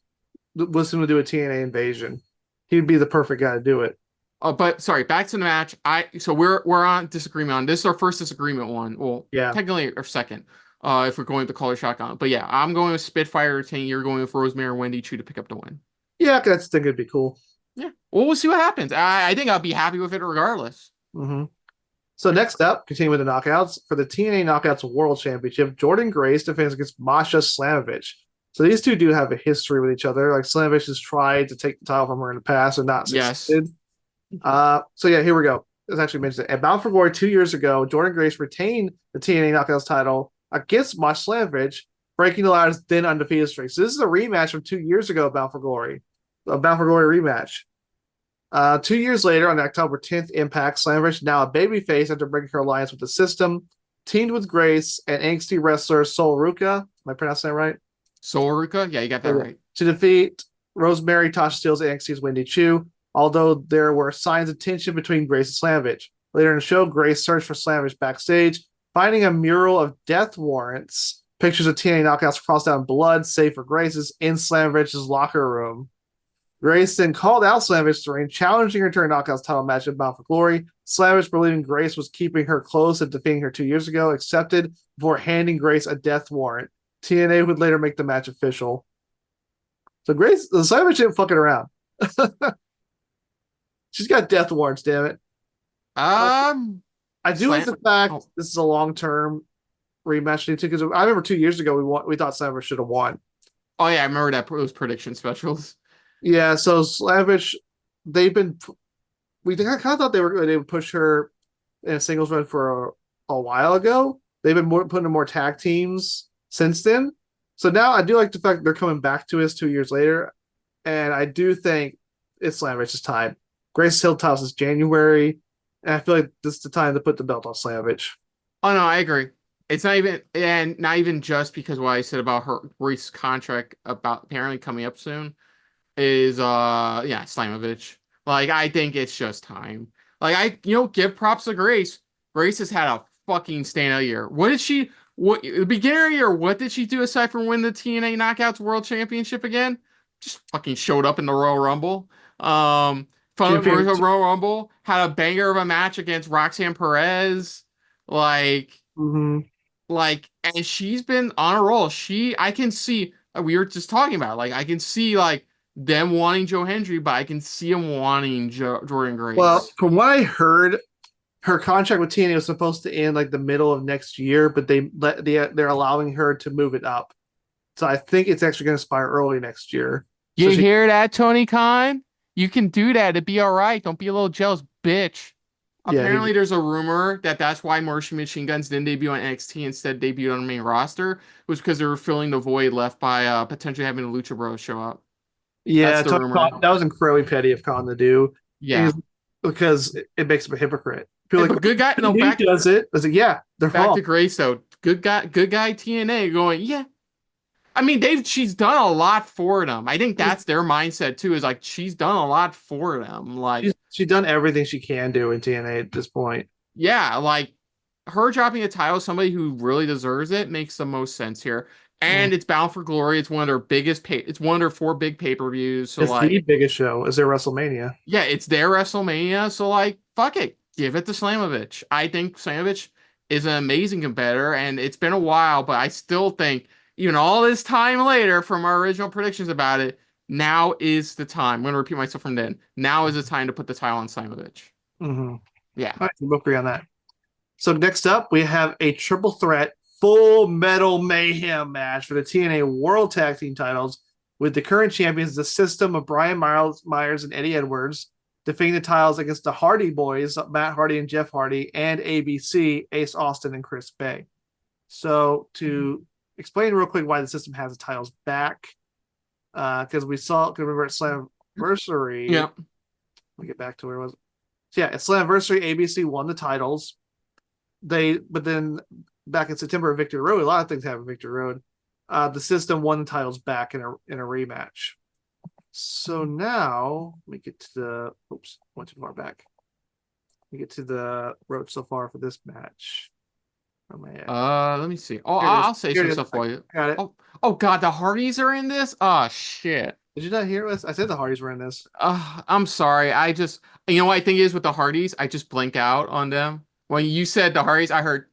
was him to do a TNA invasion. He'd be the perfect guy to do it. But sorry, back to the match. So we're on disagreement on this is our first disagreement one. Well, Yeah, technically our second. If we're going with the color shotgun. But yeah, I'm going with Spitfire retain. You're going with Rosemary and Wendy Chu to pick up the win. yeah, that's think it'd be cool. Yeah. Well, we'll see what happens. I think I'll be happy with it regardless. Hmm. So next up, continuing with the knockouts for the TNA Knockouts World Championship, Jordan Grace defends against Masha Slamovich. So these two do have a history with each other. Like Slamovich has tried to take the title from her in the past and not Yes. succeeded. So yeah, here we go. This actually mentions it. At Bound for Glory 2 years ago, Jordan Grace retained the TNA Knockouts title against Masha Slamovich, breaking the latter's then undefeated streak. So this is a rematch from 2 years ago, Bound for Glory, a Bound for Glory rematch. 2 years later, on October 10th, Impact, Slamovich, now a babyface after breaking her alliance with the System, teamed with Grace and NXT wrestler Sol Ruka. Am I pronouncing that right? Soruka? Yeah, you got that right. To defeat Rosemary, Tasha Steelz, and NXT's Wendy Chu, although there were signs of tension between Grace and Slamovich. Later in the show, Grace searched for Slamovich backstage, finding a mural of death warrants, pictures of TNA knockouts crossed out in blood, save for Grace's, in Slamovich's locker room. Grace then called out Slamovich to ring, challenging her to her knockouts title match at Bound for Glory. Slamovich, believing Grace was keeping her close and defeating her 2 years ago, accepted before handing Grace a death warrant. TNA would later make the match official. So Slamovich didn't fucking around. She's got death warrants, damn it. Um, I do like Slam. the fact Oh, this is a long term rematch too, because I remember 2 years ago we thought Slamovich should have won. oh yeah, I remember that those prediction specials. Yeah, so Slamovich, they've been we kind of thought they would push her in a singles run for a while ago. They've been putting in more tag teams since then. So now I do like the fact they're coming back to us 2 years later, and I do think it's Slamavich's time. Grace Hill tops is January, and I feel like this is the time to put the belt on Slavich. Oh no, I agree. It's not even just because what I said about her Royce's contract about apparently coming up soon is yeah, Slamovich. Like I think it's just time. Like give props to Grace. Grace has had a fucking standout year. What the beginning of the year, what did she do aside from win the TNA Knockouts World Championship again? Just fucking showed up in the Royal Rumble. Fun Your favorite? versus Royal Rumble had a banger of a match against Roxanne Perez. Like, Mm-hmm. and she's been on a roll. I can see, we were just talking about, like, I can see, like, them wanting Joe Hendry, but I can see them wanting Jordan Well, Grace. from what I heard, her contract with TNA was supposed to end like the middle of next year, but they're allowing her to move it up. So I think it's actually going to expire early next year. So You she, hear that, Tony Khan? You can do that. It'd be all right. Don't be a little jealous, bitch. yeah, Apparently, there's a rumor that that's why Martian Machine Guns didn't debut on NXT, instead debuted on the main roster. It was because they were filling the void left by potentially having the Lucha Bros show up. That's yeah, the rumor. That was incredibly petty of Khan to do Yeah. because it makes him a hypocrite. People Hey, are like, but good guy. No, he back does it. I was like, yeah, they're back wrong. to Grace though. Good guy. TNA going. Yeah. I mean, she's done a lot for them. I think that's their mindset too. Is like she's done a lot for them. Like, She's done everything she can do in TNA at this point. yeah, like her dropping a title, somebody who really deserves it, makes the most sense here. Mm. And it's Bound for Glory. It's one of their biggest it's one of their four big pay-per-views. So It's the like, biggest show. Is their WrestleMania? yeah, it's their WrestleMania. So like, fuck it. Give it to Slamovich. I think Slamovich is an amazing competitor, and it's been a while, but I still think, even all this time later from our original predictions about it, now is the time. I'm gonna repeat myself from then. Now is the time to put the title on Slamovich. Mm-hmm. All Yeah. right, we both agree on that. So next up, we have a triple threat full metal mayhem match for the TNA World Tag Team titles with the current champions, the System of Brian Myers and Eddie Edwards, defending the titles against the Hardy Boys, Matt Hardy and Jeff Hardy, and ABC, Ace Austin and Chris Bay. So to explain real quick why the System has the titles back, because we saw, remember at Slammiversary. Yeah. Let me get back to where it was. So yeah, at Slammiversary, ABC won the titles. But then back in September at Victory Road, a lot of things happen at Victory Road. The System won the titles back in a rematch. So now let me get to the went too far back. Let me get to the road so far for this match. Where am I at? Let me see. Oh, Here it is. I'll say Here some it is. stuff for you. Got it. Oh God, the Hardys are in this? Oh shit. Did you not hear this? I said the Hardys were in this. I'm sorry. You know what I think is with the Hardys, I just blink out on them. When you said the Hardys, I heard.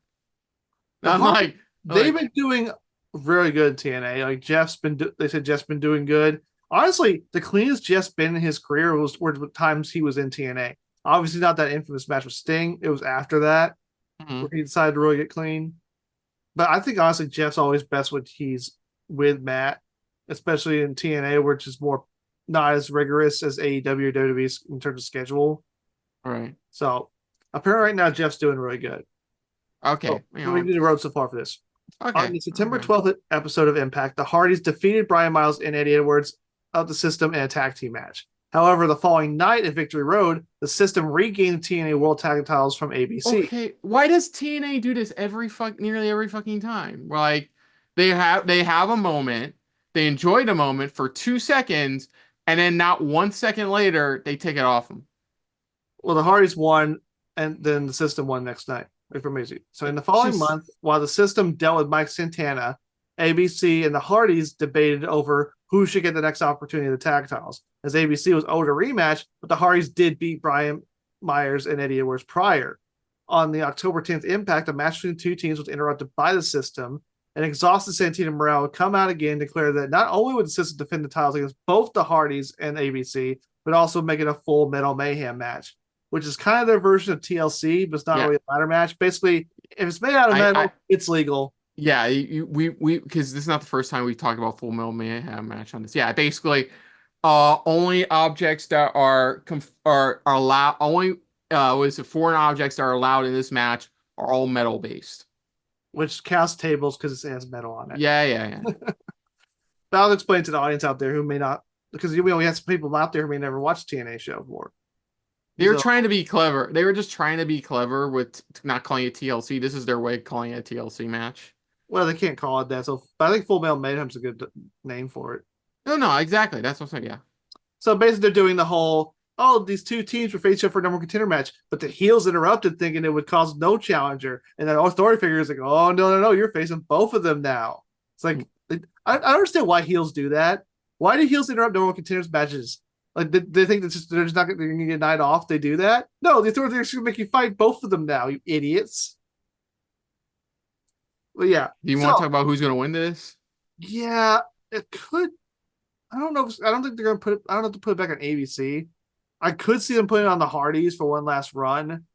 The I'm Hardys, they've like, been doing very good TNA. Like they said Jeff's been doing good. Honestly, the cleanest Jeff's been in his career were the times he was in TNA. Obviously, not that infamous match with Sting. It was after that where he decided to really get clean. But I think honestly, Jeff's always best when he's with Matt, especially in TNA, which is more not as rigorous as AEW or WWE in terms of schedule. all right, So apparently, right now Jeff's doing really good. okay, So we do the road so far for this. okay, On the September okay. 12th episode of Impact, the Hardys defeated Brian Miles and Eddie Edwards of the System in a tag team match. However, the following night at Victory Road, the System regained the TNA World Tag titles from ABC. Okay, why does TNA do this nearly every fucking time? Like, they have a moment, they enjoy the moment for 2 seconds, and then not 1 second later they take it off them. Well, the Hardys won, and then the System won next night. So in the following month, while the System dealt with Mike Santana, ABC and the Hardys debated over who should get the next opportunity of the tag titles, as ABC was owed a rematch, but the Hardys did beat Brian Myers and Eddie Edwards prior. On the October 10th Impact, a match between the two teams was interrupted by the System, and exhausted Santana Morel would come out again and declare that not only would the System defend the titles against both the Hardys and ABC, but also make it a full Metal Mayhem match, which is kind of their version of TLC, but it's not really a ladder match. Basically, if it's made out of metal, it's legal. Yeah, we because this is not the first time we've talked about Full Metal Mayhem match on this. Yeah, basically, only objects that are allowed, only was it foreign objects that are allowed in this match are all metal based. Which counts tables because it has metal on it. Yeah. But I'll explain to the audience out there who may not, because we only have some people out there who may never watch a TNA show before. They were trying to be clever. They were just trying to be clever with not calling it TLC. This is their way of calling it a TLC match. Well, they can't call it that. So but I think Full Metal Mayhem's a good name for it. No, exactly. That's what I'm saying. Yeah. So basically, they're doing the whole, these two teams were facing each other for a number one contender match, but the heels interrupted, thinking it would cause no challenger. And then authority figures like, oh, no, you're facing both of them now. It's like, I understand why heels do that. Why do heels interrupt number one contenders matches? Like they think that they're just not they're gonna get a night off. They do that. No, the authorities are just gonna make you fight both of them now. You idiots. Well, yeah. Do you So want to talk about who's going to win this? yeah, it could. I don't know. I don't think they're gonna put it. I don't have to put it back on ABC. I could see them putting it on the Hardys for one last run.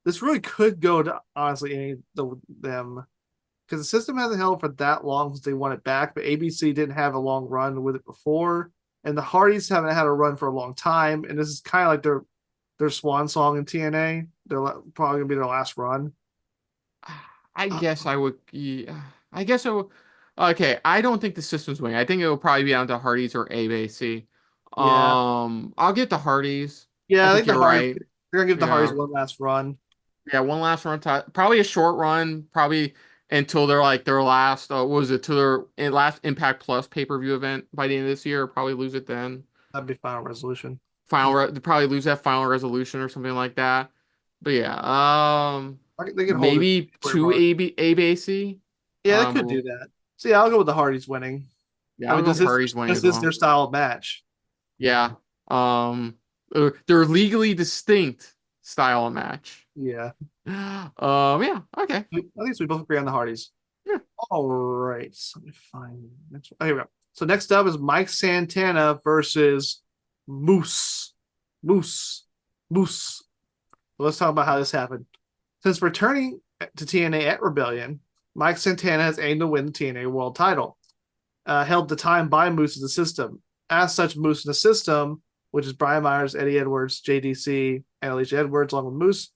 This really could go to honestly any of them because the system hasn't held for that long since they won it back. But ABC didn't have a long run with it before, and the Hardys haven't had a run for a long time. And this is kind of like their swan song in TNA. They're probably gonna be their last run. I Uh, guess I would. Yeah, I guess I would. Okay, I don't think the system's winning. I think it will probably be down to Hardys or ABC. yeah, I'll get the Hardys. I yeah. I think think the you're Hardys. right. They're gonna give the Hardys Yeah, one last run. yeah. One last run, probably a short run, probably until they're like their last. What was it to their last Impact Plus pay-per-view event by the end of this year? Probably lose it then. That'd be final resolution. They probably lose that final resolution or something like that. But yeah, They can hold it maybe for two months. ABC. Yeah, they could do that. So yeah, I'll go with the Hardys winning. Yeah, I I'll mean, go with Hardy's winning this as is well. their style of match. Yeah. Um, they're legally distinct style of match. Yeah. Yeah, okay. At least we both agree on the Hardys. Yeah. All right. So let me find next one. Oh, here we go. So next up is Mike Santana versus Moose. Moose. Moose. So let's talk about how this happened. Since returning to TNA at Rebellion, Mike Santana has aimed to win the TNA World Title, held at the time by Moose in the system. As such, Moose in the system, which is Brian Myers, Eddie Edwards, JDC, and Alicia Edwards, along with Moose,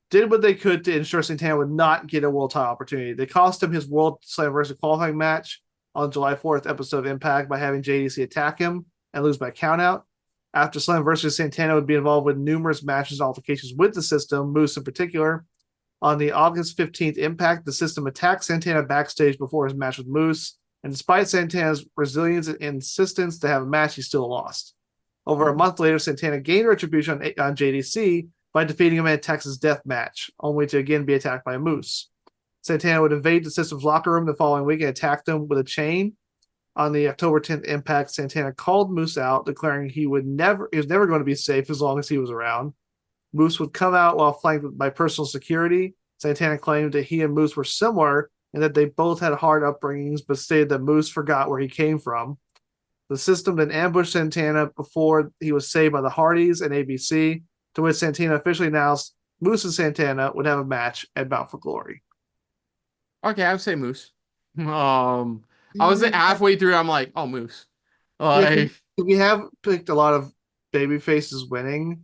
did what they could to ensure Santana would not get a world title opportunity. They cost him his World Slammiversary qualifying match on July 4th episode of Impact by having JDC attack him and lose by countout. After Slammiversary, Santana would be involved with numerous matches and altercations with the system, Moose in particular. On the August 15th Impact, the system attacked Santana backstage before his match with Moose, and despite Santana's resilience and insistence to have a match, he still lost. Over a month later, Santana gained retribution on JDC by defeating him in a Texas death match, only to again be attacked by a Moose. Santana would invade the system's locker room the following week and attack them with a chain. On the October 10th Impact, Santana called Moose out, declaring he was never going to be safe as long as he was around. Moose would come out while flanked by personal security. Santana claimed that he and Moose were similar and that they both had hard upbringings, but stated that Moose forgot where he came from. The system then ambushed Santana before he was saved by the Hardys and ABC, to which Santana officially announced Moose and Santana would have a match at Bound for Glory. Okay, I would say Moose. I was halfway through. I'm like, oh, Moose. Yeah, Like, we have picked a lot of baby faces winning,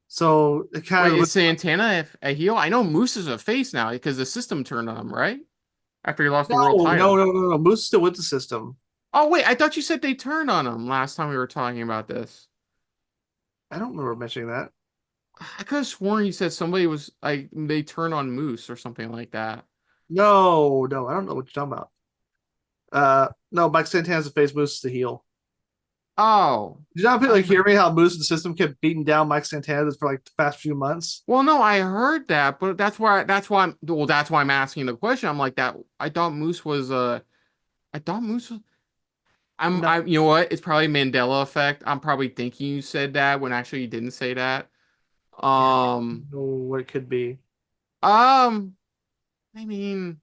so it kind wait, of is Santana a heel? I know Moose is a face now because the system turned on him, right? After he lost the world title. no. Moose is still with the system. Oh, wait, I thought you said they turned on him last time we were talking about this. I don't remember mentioning that. I could have sworn you said somebody was like they turned on Moose or something like that. No, I don't know what you're talking about. No, Mike Santana's the face, Moose is the heel. Oh, Did you not hear me how Moose and the system kept beating down Mike Santana for like the past few months? well, no, I heard that, but that's why I'm asking the question. I'm like that. I thought Moose was. No, You know what? It's probably Mandela effect. I'm probably thinking you said that when actually you didn't say that. yeah, I Um, don't know what it could be. um, I mean,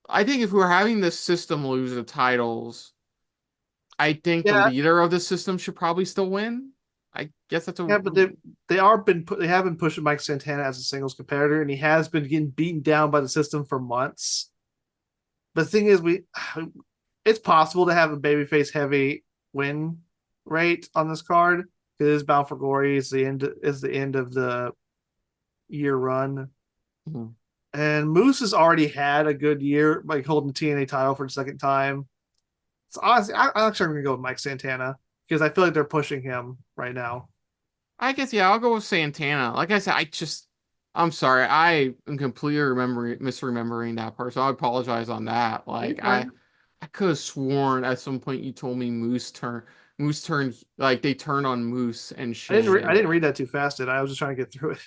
I think if we're having the system lose the titles, I think the Yeah, leader of the system should probably still win. I guess that's a yeah, but they have been pushing Mike Santana as a singles competitor, and he has been getting beaten down by the system for months. But the thing is, it's possible to have a babyface heavy win rate on this card. It is Bound for Glory. Is the end of the year run. Mhm. And Moose has already had a good year, like holding the TNA title for the second time. So honestly, I'm actually going to go with Mike Santana because I feel like they're pushing him right now. I guess yeah, I'll go with Santana. Like I said, I'm sorry, I am completely misremembering that part. So I apologize on that. You're Like fine. I could have sworn at some point you told me Moose turned like they turned on Moose and I shit. didn't read that too fast. Did I? I was just trying to get through it.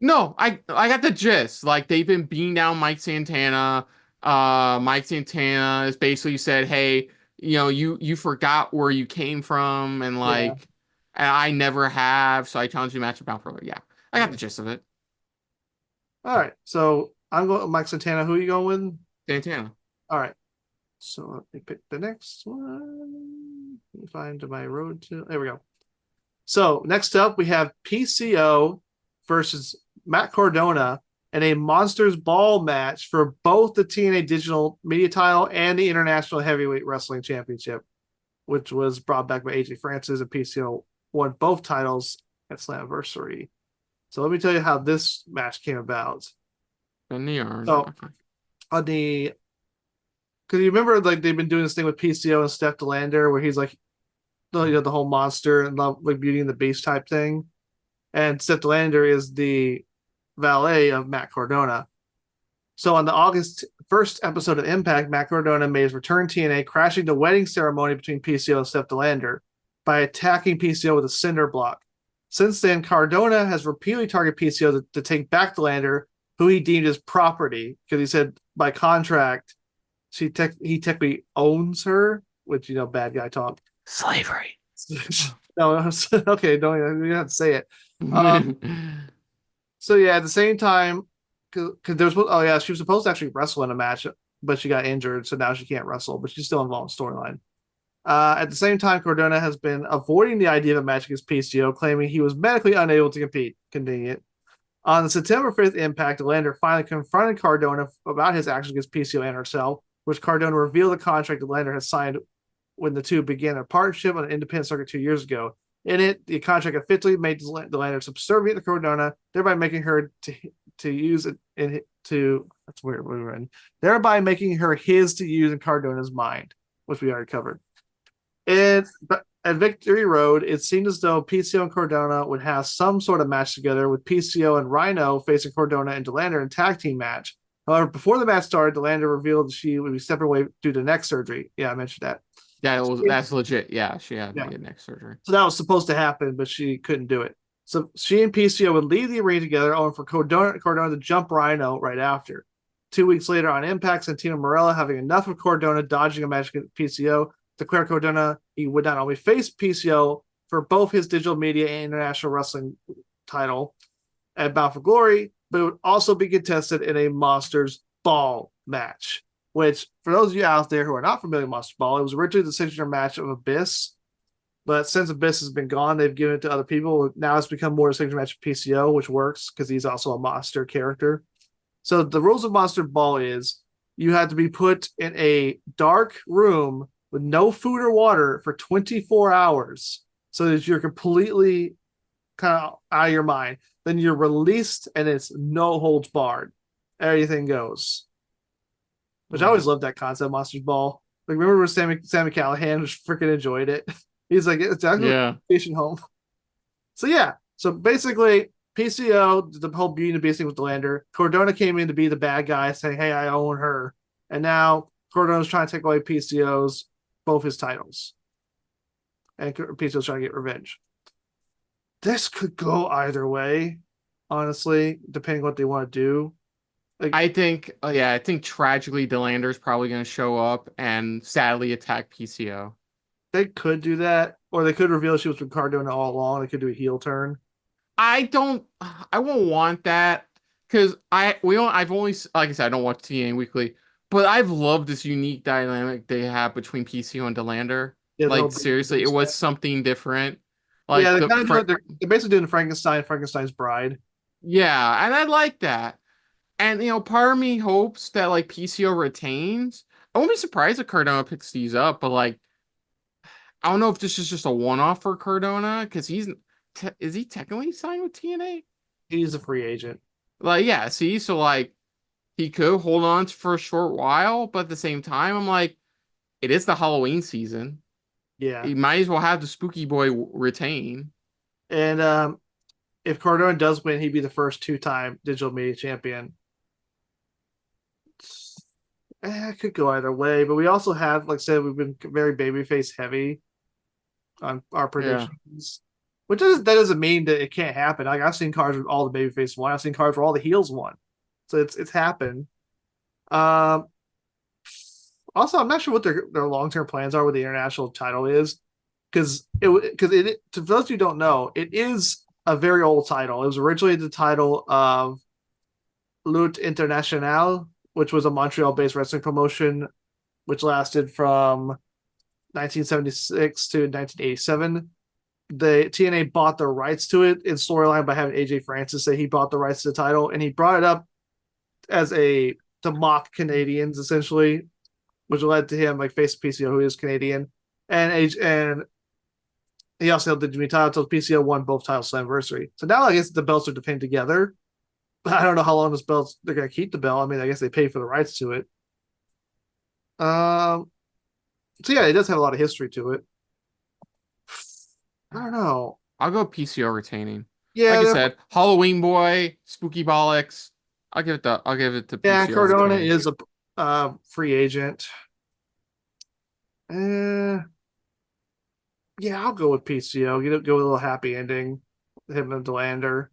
No, I got the gist. Like they've been beating down Mike Santana. Mike Santana has basically said, "Hey, you know, you forgot where you came from," and Yeah. like, and I never have, so I challenged you match at Bound for Glory. Yeah, I got the gist of it. All right. So I'm going with Mike Santana. Who are you going with? Santana. All right. So let me pick the next one. Let me find my road to. There we go. So next up, we have PCO versus Matt Cardona in a Monsters Ball match for both the TNA Digital Media title and the International Heavyweight Wrestling Championship, which was brought back by AJ Francis, and PCO won both titles at Slammiversary. So let me tell you how this match came about. And the yarn. So Okay. on the, because you remember like they've been doing this thing with PCO and Steph DeLander where he's like, the whole monster and love like Beauty and the Beast type thing, and Steph DeLander is the valet of Matt Cardona. So on the August 1st episode of Impact, Matt Cardona made his return TNA, crashing the wedding ceremony between PCO and Steph DeLander by attacking PCO with a cinder block. Since then, Cardona has repeatedly targeted PCO to take back DeLander, who he deemed as property, because he said by contract he technically owns her, which bad guy talk. Slavery. No, okay, don't you have to say it. So yeah, at the same time, because there was she was supposed to actually wrestle in a match, but she got injured, so now she can't wrestle, but she's still involved in storyline. At the same time, Cardona has been avoiding the idea of a match against PCO, claiming he was medically unable to compete. Convenient. On the September 5th Impact, Lander finally confronted Cardona about his actions against PCO and herself, which Cardona revealed the contract that Lander had signed when the two began their partnership on an independent circuit 2 years ago. In it, the contract officially made DeLander subservient to Cardona, thereby making her to use it to that's weird. We were in thereby making her his to use in Cardona's mind, which we already covered. But at Victory Road, it seemed as though PCO and Cardona would have some sort of match together, with PCO and Rhino facing Cardona and DeLander in a tag team match. However, before the match started, DeLander revealed that she would be stepping away due to neck surgery. Yeah, I mentioned that. That's legit. Yeah, she had to get neck surgery. So that was supposed to happen, but she couldn't do it. So she and PCO would leave the arena together, only for Cardona to jump Rhino right after. 2 weeks later on Impact, Santino Marella, having enough of Cardona dodging a match against PCO, declared Cardona he would not only face PCO for both his digital media and international wrestling title at Bound for Glory, but it would also be contested in a Monsters Ball match. Which, for those of you out there who are not familiar with Monsters Ball, it was originally the signature match of Abyss, but since Abyss has been gone, they've given it to other people. Now it's become more a signature match of PCO, which works because he's also a monster character. So the rules of Monster Ball is you have to be put in a dark room with no food or water for 24 hours so that you're completely kind of out of your mind. Then you're released and it's no holds barred. Everything goes. Which I always loved that concept, Monsters Ball. Like, remember when Sammy Callahan was freaking enjoyed it? He's like, it's actually a patient home. So yeah, so basically PCO, the whole Beauty and the Beast thing with DeLander, Cardona came in to be the bad guy, saying, hey, I own her. And now Cardona's trying to take away PCO's both his titles. And PCO's trying to get revenge. This could go either way, honestly, depending on what they want to do. Like, I think tragically DeLander's probably going to show up and sadly attack PCO. They could do that, or they could reveal she was with Cardona all along. They could do a heel turn. I won't want that because I've only, like I said, I don't watch TNA Weekly, but I've loved this unique dynamic they have between PCO and DeLander. Yeah, like seriously, it was something different. Like, yeah, they're basically doing Frankenstein's bride. Yeah, and I like that. And part of me hopes that like PCO retains. I won't be surprised if Cardona picks these up, but like I don't know if this is just a one-off for Cardona because is he technically signed with TNA? He's a free agent. Like, yeah, see, so like he could hold on for a short while, but at the same time, I'm like, it is the Halloween season. Yeah, he might as well have the Spooky Boy retain. And if Cardona does win, he'd be the first 2-time digital media champion. It could go either way, but we also have, like I said, we've been very babyface heavy on our predictions. Which doesn't mean that it can't happen. Like, I've seen cards with all the babyface won. I've seen cards where all the heels won. So it's happened. Also, I'm not sure what their long-term plans are with the international title is, because to those who don't know, it is a very old title. It was originally the title of Lutte Internationale, which was a Montreal-based wrestling promotion, which lasted from 1976 to 1987. The TNA bought the rights to it in storyline by having AJ Francis say he bought the rights to the title, and he brought it up as to mock Canadians essentially, which led to him like face PCO, who is Canadian, and he also held the Jimmy title until PCO won both titles anniversary. So now I guess the belts are defended together. I don't know how long this belt's they're gonna keep the belt. I mean, I guess they paid for the rights to it. So yeah, it does have a lot of history to it. I don't know. I'll go PCO retaining. Yeah, Like I said, Halloween Boy, Spooky Bollocks. I'll give it to yeah. PCO Cardona retaining. is a free agent. Yeah, I'll go with PCO. Go with a little happy ending. Him and Delander.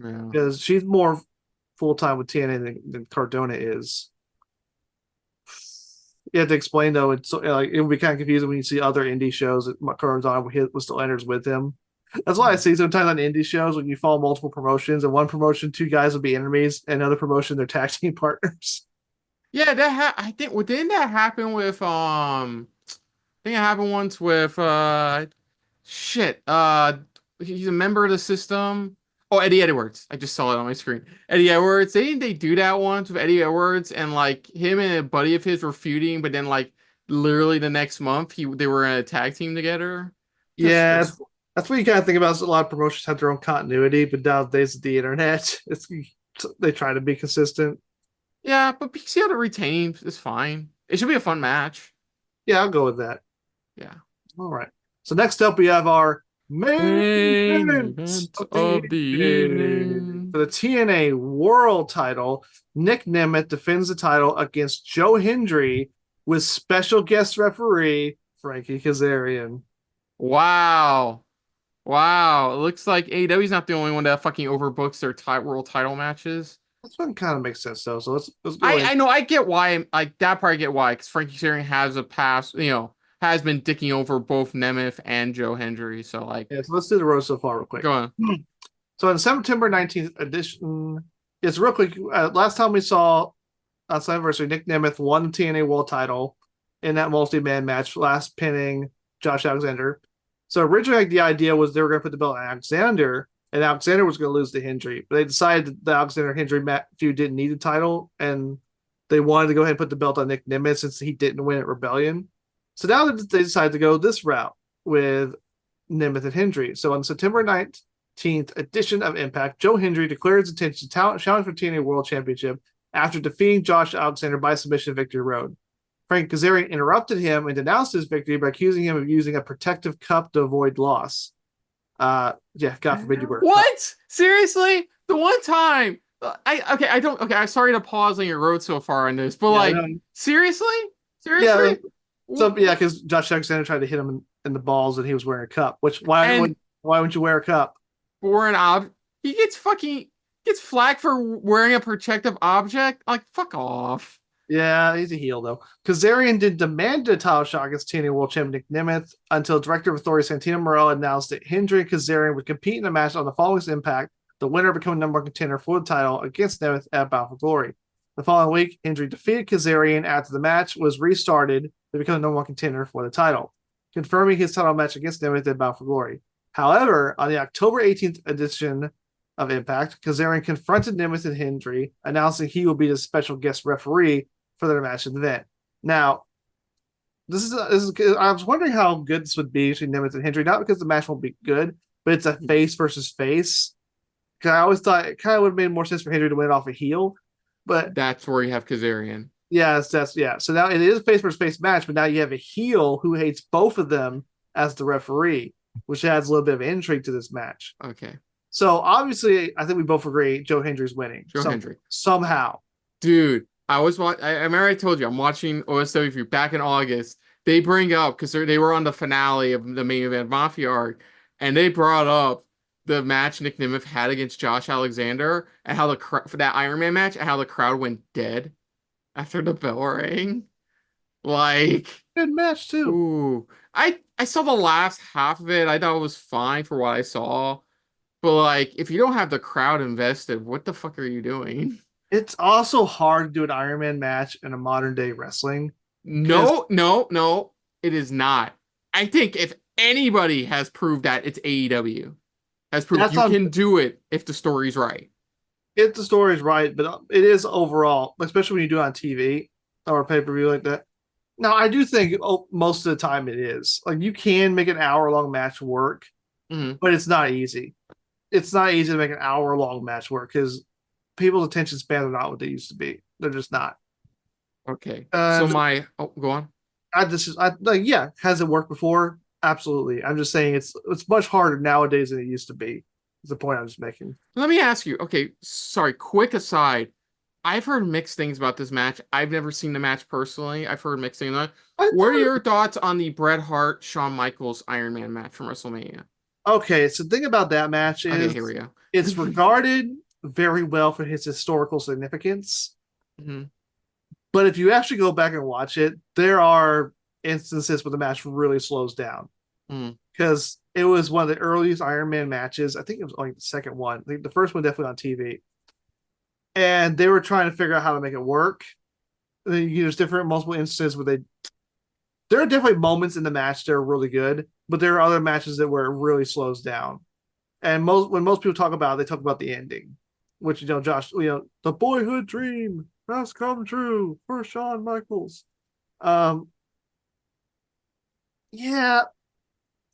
Yeah. Because she's more full time with TNA than Cardona is. You have to explain though. It's like it would be kind of confusing when you see other indie shows that Cardona was still enters with him. That's why I see sometimes on indie shows when you follow multiple promotions, and one promotion, two guys will be enemies, and another promotion, they're tag team partners. Yeah, I think didn't that happen with I think it happened once with shit. He's a member of the system. Oh, Eddie Edwards. I just saw it on my screen. Eddie Edwards. Didn't they do that once with Eddie Edwards and like him and a buddy of his were feuding, but then like literally the next month they were in a tag team together. Yeah, that's what you kind of think about. A lot of promotions have their own continuity, but nowadays with the internet, they try to be consistent. Yeah, but PCO to retain is fine. It should be a fun match. Yeah, I'll go with that. Yeah. All right. So next up, we have our Main event event of the evening. For the TNA World Title, Nick Nemeth defends the title against Joe Hendry with special guest referee Frankie Kazarian. Wow. Wow. It looks like AEW's not the only one that fucking overbooks their world title matches. This one kind of makes sense though. So let's go. I know, I get why. Like that part I get why, because Frankie Kazarian has a past, has been dicking over both Nemeth and Joe Hendry. So like, Yeah, so let's do the road so far real quick. go on. So in September 19th edition, it's real quick. Last time we saw on anniversary, Nick Nemeth won the TNA World Title in that multi-man match, last pinning Josh Alexander. So originally, the idea was they were going to put the belt on Alexander, and Alexander was going to lose to Hendry. But they decided that the Alexander-Hendry feud didn't need the title, and they wanted to go ahead and put the belt on Nick Nemeth since he didn't win at Rebellion. So now they decided to go this route with Nemeth and Hendry. So on September 19th edition of Impact, Joe Hendry declared his intention to challenge for TNA World Championship after defeating Josh Alexander by submission Victory Road. Frank Kazarian interrupted him and denounced his victory by accusing him of using a protective cup to avoid loss. Yeah, God forbid you wear. What? Seriously? The one time I'm sorry to pause on your road so far on this, but seriously? Yeah. So yeah, because Josh Alexander tried to hit him in the balls and he was wearing a cup. Why wouldn't you wear a cup? For an object, he gets flagged for wearing a protective object. Like, fuck off. Yeah, he's a heel though. Kazarian did demand a title shot against TNA World Champion Nick Nemeth until Director of Authority Santana Morel announced that Hendry and Kazarian would compete in a match on the following Impact, the winner becoming number one contender for the title against Nemeth at Bound for Glory. The following week, Hendry defeated Kazarian after the match was restarted to become the number one contender for the title, confirming his title match against Nemeth at Bound for Glory. However, on the October 18th edition of Impact, Kazarian confronted Nemeth and Hendry, announcing he will be the special guest referee for their match in the event. Now, this is I was wondering how good this would be between Nemeth and Hendry, not because the match won't be good, but it's a face versus face. Because I always thought it kind of would have made more sense for Hendry to win off a heel, but that's where you have Kazarian. Yeah, So now it is a face versus face match, but now you have a heel who hates both of them as the referee, which adds a little bit of intrigue to this match. Okay. So obviously, I think we both agree Joe Hendry's winning. Hendry somehow. Dude, I remember I told you I'm watching OSW back in August. They bring up because they were on the finale of the main event Mafia arc, and they brought up the match Nick Nemeth had against Josh Alexander and how for that Iron Man match and how the crowd went dead after the bell rang. Like, good match too. Ooh, I I saw the last half of it. I thought it was fine for what I saw. But like, if you don't have the crowd invested, what the fuck are you doing? It's also hard to do an Iron Man match in a modern day wrestling because No, no, no, it is not. I think if anybody has proved that, it's AEW. Has proved that's you on can do it if the story's right. if the story is right, but it is overall, especially when you do it on TV or pay per view like that. Now, I do think most of the time it is like you can make an hour long match work, Mhm. but it's not easy. It's not easy to make an hour long match work because people's attention span are not what they used to be. They're just not. Okay. So And go on. I like, yeah, has it worked before? Absolutely. I'm just saying it's much harder nowadays than it used to be. Is the point I'm just making. Let me ask you. Okay, sorry, quick aside. I've heard mixed things about this match. I've never seen the match personally. I've heard mixed things. I What are thought, your thoughts on the Bret Hart Shawn Michaels Iron Man match from WrestleMania? okay, so the thing about that match Okay, here we is go. it's regarded very well for his historical significance. Mhm. But if you actually go back and watch it, there are instances where the match really slows down Mm. because it was one of the earliest Iron Man matches. I think it was like the second one. I think the first one definitely on TV. And they were trying to figure out how to make it work. There's different multiple instances where there are definitely moments in the match that are really good, but there are other matches that where it really slows down. And when most people talk about it, they talk about the ending, which Josh, the boyhood dream has come true for Shawn Michaels. Um, yeah,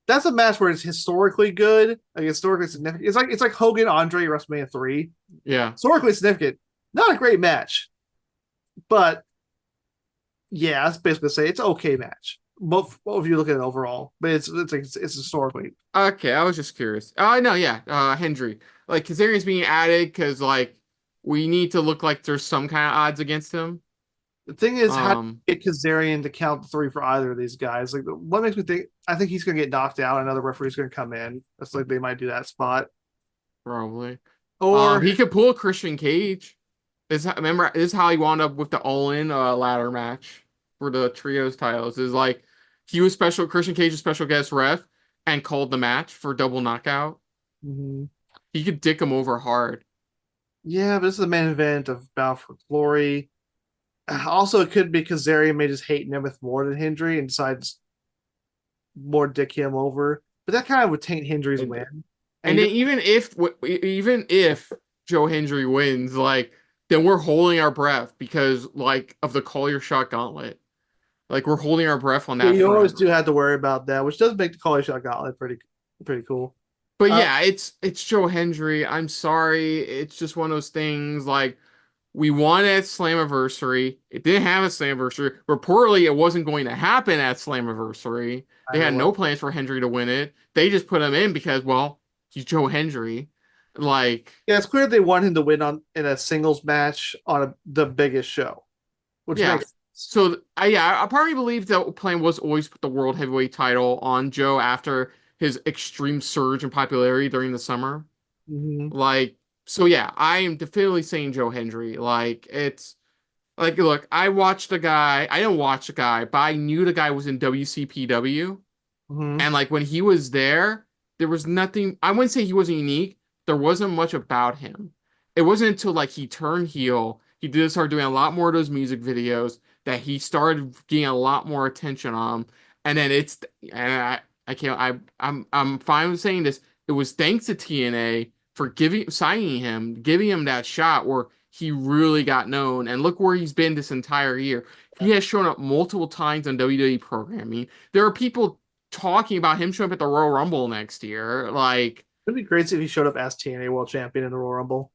that's a match where it's historically good, like historically significant. It's like Hogan Andre WrestleMania 3. Yeah. Historically significant, not a great match, but yeah, that's basically say it's an okay match. Both if you look at it overall, but it's historically. Okay, I was just curious. No, yeah, Hendry. Like Kazarian's being added because like we need to look like there's some kind of odds against him. The thing is, how do Um, you get Kazarian to count the three for either of these guys? Like, what makes me think? I think he's going to get knocked out. Another referee's going to come in. That's like they might do that spot, Probably. or He could pull a Christian Cage. Remember, this is how he wound up with the all-in ladder match for the trios titles. Is like he was Christian Cage's special guest ref and called the match for double knockout. Mhm. He could dick him over hard. Yeah, but this is the main event of Bound for Glory. Also, it could be Kazarian may just hate Nemeth more than Hendry and decides more dick him over. But that kind of would taint Hendry's And, win. And and you then even if Joe Hendry wins, like then we're holding our breath because like of the call your shot gauntlet. Like we're holding our breath on yeah, that you always front. do have to worry about that, which does make the Collie Shot Gauntlet pretty cool. But Uh, yeah, it's Joe Hendry. I'm sorry. It's just one of those things like we won at Slammiversary. It didn't have a Slammiversary. Reportedly, it wasn't going to happen at Slammiversary. They I know had what. no plans for Hendry to win it. They just put him in because, well, he's Joe Hendry. Like, Yeah, it's clear they want him to win on in a singles match on the biggest show, which yeah. makes sense. So I partly believe the plan was always put the world heavyweight title on Joe after his extreme surge in popularity during the summer. Mm-hmm. Like, so yeah, I am definitively saying Joe Hendry. Like, it's like, look, I watched the guy. I didn't watch the guy, but I knew the guy was in WCPW. Mm-hmm. And like when he was there was nothing. I wouldn't say he wasn't unique. There wasn't much about him. It wasn't until like he turned heel, he did start doing a lot more of those music videos that he started getting a lot more attention on. And then and I can't I'm fine with saying this. It was thanks to TNA for signing him, giving him that shot where he really got known. And look where he's been this entire year. He has shown up multiple times on WWE programming. There are people talking about him showing up at the Royal Rumble next year. Like, It'd be great if he showed up as TNA World Champion in the Royal Rumble.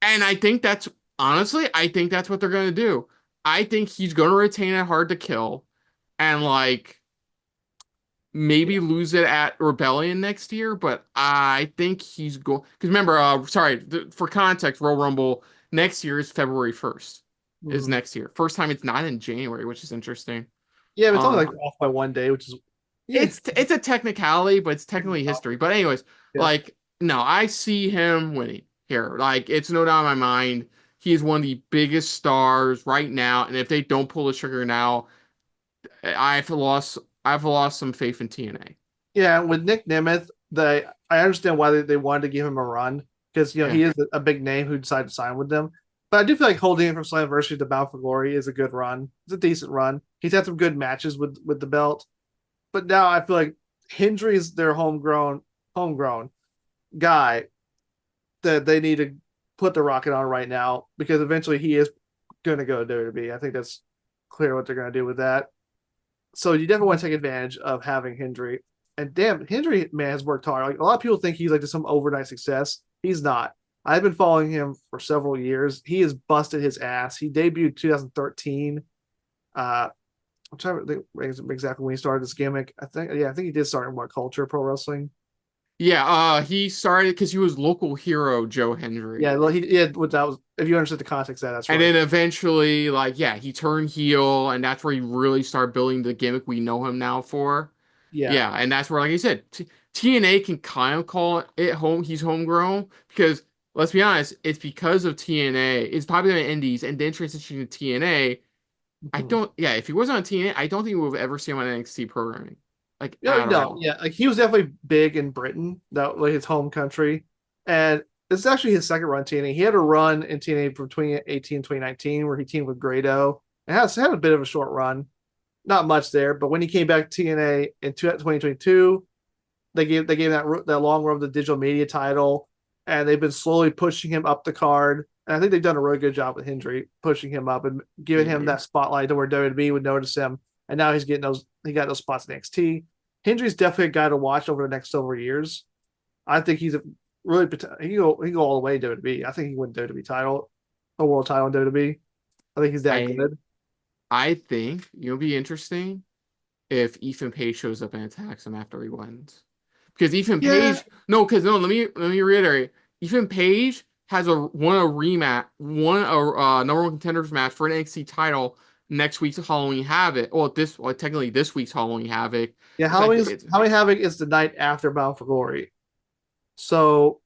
and I think that's honestly, I think that's what they're gonna do. I think he's gonna retain it hard to kill and like maybe lose it at Rebellion next year, but I think he's going because remember, sorry, for context, Royal Rumble next year is February 1st. Is Mm-hmm. next year. First time it's not in January, which is interesting. Yeah, but it's only like Um, off by one day, which is yeah, it's a technicality, but it's technically history. But anyways, yeah. like no, I see him winning here. Like it's no doubt in my mind. He is one of the biggest stars right now, and if they don't pull the trigger now, I've lost I've lost some faith in TNA. Yeah, with Nick Nemeth, I understand why they wanted to give him a run because Yeah. he is a big name who decided to sign with them. But I do feel like holding him from Slammiversary to Bound for Glory is a good run. It's a decent run. He's had some good matches with the belt, but now I feel like Hendry's their homegrown guy that they need to put the rocket on right now because eventually he is going to go to WWE. I think that's clear what they're going to do with that. So you definitely want to take advantage of having Hendry. And damn, Hendry man has worked hard. Like a lot of people think he's like just some overnight success. He's not. I've been following him for several years. He has busted his ass. He debuted 2013. I'm trying to think exactly when he started this gimmick. I think he did start in What Culture Pro Wrestling. Yeah, he started because he was local hero Joe Hendry. Yeah, well, what that was. If you understood the context of that, that's And right. then eventually, like, yeah, he turned heel, and that's where he really started building the gimmick we know him now for. Yeah, Yeah, and that's where, like I said, TNA can kind of call it home. He's homegrown because let's be honest, it's because of TNA. It's probably the Indies and then transitioning to TNA. I Mhm. don't. Yeah, if he wasn't on TNA, I don't think we would ever see him on NXT programming, like Yeah, at all. yeah. Like he was definitely big in Britain, that like his home country, and this is actually his second run TNA. He had a run in TNA from 2018 and 2019 where he teamed with Grado and has had a bit of a short run, not much there. But when he came back to TNA in 2022, they gave that long run of the digital media title, and they've been slowly pushing him up the card. And I think they've done a really good job with Hendry, pushing him up and giving him Mhm. that spotlight to where WWE would notice him. And now he's getting those. He got those spots in NXT. Hendry's definitely a guy to watch over the next several years. I think he's a really he can go all the way to WWE. I think he win WWE title, a world title in WWE. I think he's that I good. I think it'll be interesting if Ethan Page shows up and attacks him after he wins. Because Ethan Yeah, Page, no, because no, let me reiterate. Ethan Page has won a rematch, won a number one contenders match for an NXT title next week's Halloween Havoc. Well, technically this week's Halloween Havoc. yeah. It's like Halloween Havoc is the night after Bound for Glory. So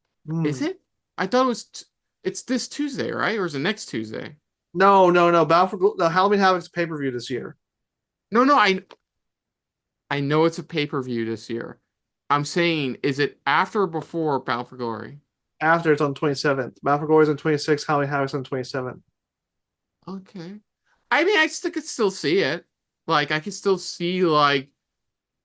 is it? I thought it was. It's this Tuesday, right? Or is it next Tuesday? no. No, Halloween Havoc's pay per view this year. No, no. I know it's a pay-per-view this year. I'm saying, is it after or before Bound for Glory? After it's on 27th. Bound for Glory is on 26th. Halloween Havoc's on 27th. Okay. I mean, I still could still see it. Like, I could still see, like,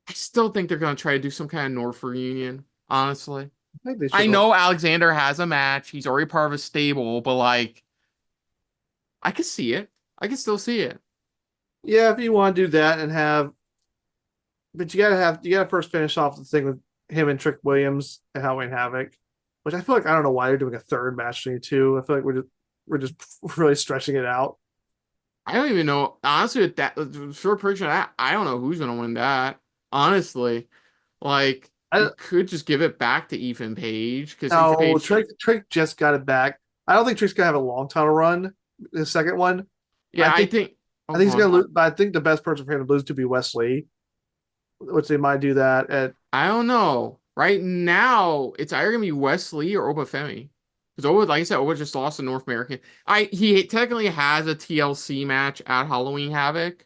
I still think they're gonna try to do some kind of North reunion, honestly. I think they I should. know Alexander has a match. He's already part of a stable, but like, I could see it. I could still see it. Yeah, if you want to do that and have, but you gotta first finish off the thing with him and Trick Williams and Halloween Havoc, which I feel like I don't know why they're doing a third match between the two. I feel like we're just really stretching it out. I don't even know. Honestly, with that short prediction, I don't know who's gonna win that. Honestly, like you I could just give it back to Ethan Page because Ethan no Page, Trick just got it back. I don't think Trick's gonna have a long title run. The second one, I yeah, I think think. I Oh, think go he's gonna on. lose. But I think the best person for him to lose to be Wesley, which they might do that at. I don't know. Right now, it's either gonna be Wesley or Obafemi. Because Oba, like I said, Oba just lost to North American. He technically has a TLC match at Halloween Havoc.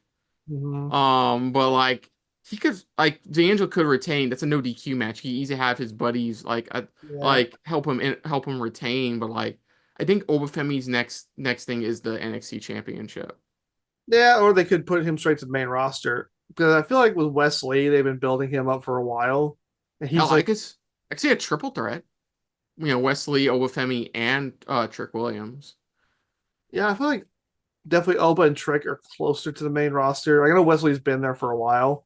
Mhm. But like he could like D'Angelo could retain. That's a no DQ match. He easily have his buddies Yeah, help him retain. But like I think Obafemi's next thing is the NXT Championship. yeah, or they could put him straight to the main roster because I feel like with Wesley, they've been building him up for a while, and Hell, he's like, I could see a triple threat. Wesley, Obafemi, and Trick Williams. yeah, I feel like definitely Oba and Trick are closer to the main roster. Like, I know Wesley's been there for a while,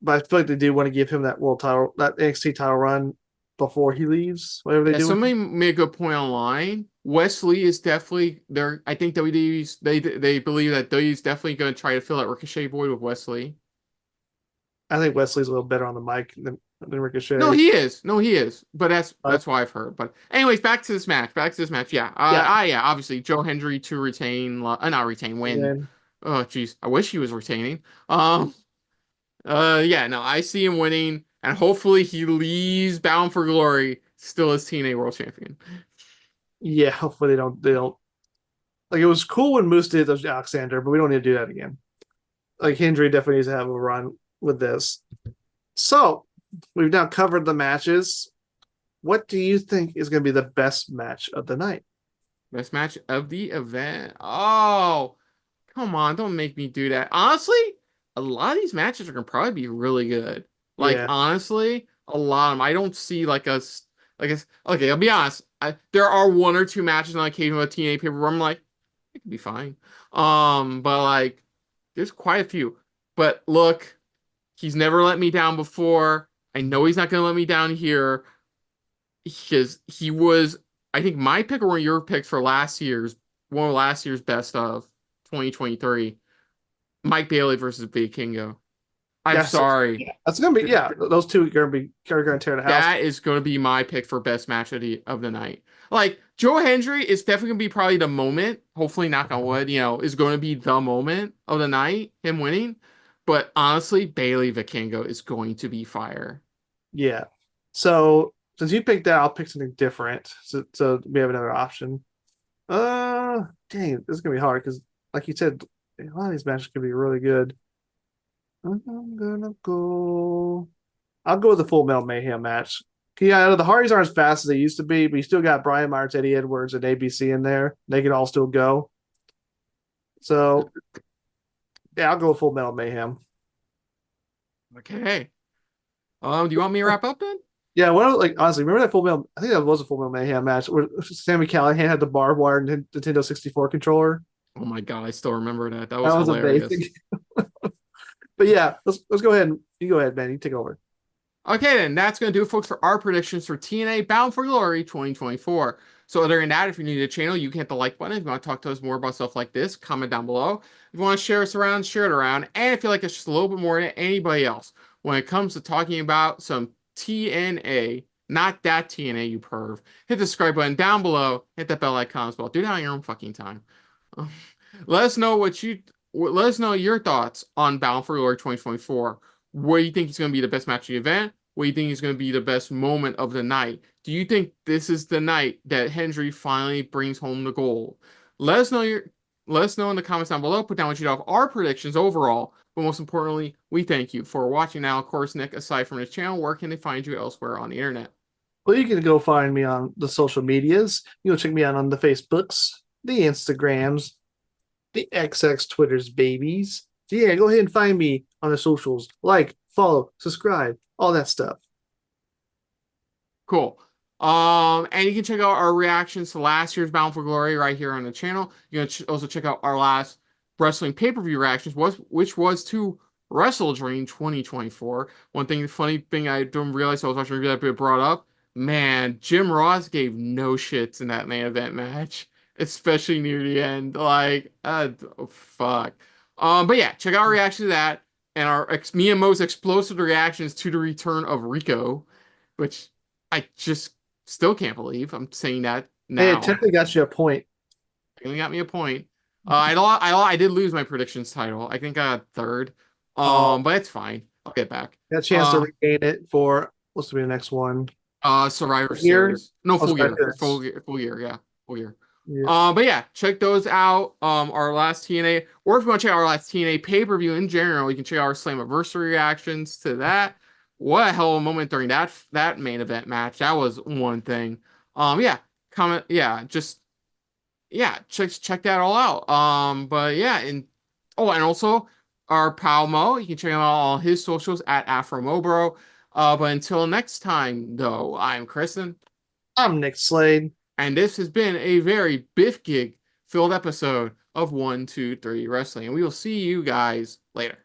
but I feel like they do want to give him that world title, that NXT title run before he leaves. Whatever they Yeah, do with somebody him, made a good point online. Wesley is definitely there. I think WWE's they believe that WWE's definitely going to try to fill that Ricochet void with Wesley. I think Wesley's a little better on the mic than No, Ricochet. he is. No, he is. But But that's why I've heard. But anyways, back to this match. Back to this match. Yeah. yeah, Yeah. Obviously, Joe Hendry to retain. Not retain. Win. and Oh, jeez. I wish he was retaining. Um. Yeah. No, I see him winning, and hopefully he leaves Bound for Glory still as TNA World Champion. yeah, hopefully they don't like it was cool when Moose did those Alexander, but we don't need to do that again. Like Hendry definitely needs to have a run with this. So we've now covered the matches. What do you think is going to be the best match of the night? Best match of the event. Oh, come on. Don't make me do that. Honestly, a lot of these matches are going to probably be really good. Like, Yeah. honestly, a lot of them. I don't see okay, I'll be honest. There are one or two matches on occasion with TNA paper where I'm like, it could be fine. But like, there's quite a few. But look, he's never let me down before. I know he's not going to let me down here. Because he was, I think my pick or one of your picks for one of last year's best of 2023, Mike Bailey versus Vikingo. I'm sorry. That's gonna be those two are gonna tear the house. That is gonna be my pick for best match of the night. Like Joe Hendry is definitely gonna be probably the moment, hopefully knock on wood, is gonna be the moment of the night, him winning. But honestly, Bailey Vikingo is going to be fire. Yeah. So since you picked that, I'll pick something different. So we have another option. Dang, this is gonna be hard because, like you said, a lot of these matches could be really good. I'm gonna go. I'll go with the Full Metal Mayhem match. Yeah, the Hardys aren't as fast as they used to be, but you still got Brian Myers, Eddie Edwards, and ABC in there. They can all still go. So, yeah, I'll go with Full Metal Mayhem. Okay. Do you want me to wrap up then? Yeah, honestly, remember that Full Metal? I think that was a Full Metal Mayhem match where Sammy Callahan had the barbed wire Nintendo 64 controller. Oh my god, I still remember that. That was hilarious. Amazing. But yeah, let's go ahead. You go ahead, man. You take over. Okay, then that's going to do it, folks, for our predictions for TNA Bound for Glory 2024. So other than that, if you're new to the channel, you can hit the like button. If you want to talk to us more about stuff like this, comment down below. If you want to share us around, share it around. And if you like us just a little bit more than anybody else, when it comes to talking about some TNA, not that TNA, you perv, hit the subscribe button down below. Hit that bell icon as well. Do that on your own fucking time. Let us know let us know your thoughts on Bound for Glory 2024. What do you think is going to be the best match of the event? What do you think is going to be the best moment of the night? Do you think this is the night that Hendry finally brings home the gold? Let us know in the comments down below. Put down what you thought of our predictions overall. But most importantly, we thank you for watching. Now, of course, Nick, aside from this channel, where can they find you elsewhere on the internet? Well, you can go find me on the social medias. You can check me out on the Facebooks, the Instagrams, the XX Twitters, babies. So yeah, go ahead and find me on the socials. Like, follow, subscribe, all that stuff. Cool. And you can check out our reactions to last year's Bound for Glory right here on the channel. You can also check out our last wrestling pay-per-view reactions, which was to Wrestle Dream 2024. Funny thing I didn't realize I was watching a review that bit brought up. Man, Jim Ross gave no shits in that main event match, especially near the end. Like, oh, fuck. But yeah, check out our reaction to that and me and Mo's explosive reactions to the return of Rico, which I just still can't believe I'm saying that now. Hey, it technically got you a point. Technically got me a point. I did lose my predictions title. I think I got third. But it's fine. I'll get back. Got a chance to regain it for what's to be the next one? Survivor Series. No, full year. Full year. Yeah, full year. Yeah. But yeah, check those out. Our last TNA, or if you want to check out our last TNA pay-per-view in general, you can check out our Slammiversary reactions to that. What a hell of a moment during that main event match. That was one thing. Yeah, comment. Yeah, just check that all out. But yeah, and also our pal Mo, you can check him out on his socials at AfroMoBro. But until next time, though, I'm Kristen. I'm Nick Slade. And this has been a very Biff Gig filled episode of 1, 2, 3 Wrestling. And we will see you guys later.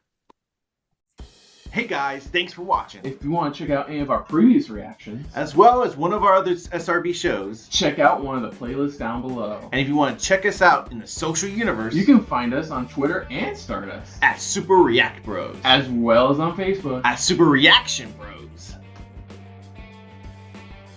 Hey guys, thanks for watching. If you want to check out any of our previous reactions, as well as one of our other SRB shows, check out one of the playlists down below. And if you want to check us out in the social universe, you can find us on Twitter and Stardust at Super React Bros, as well as on Facebook at Super Reaction Bros.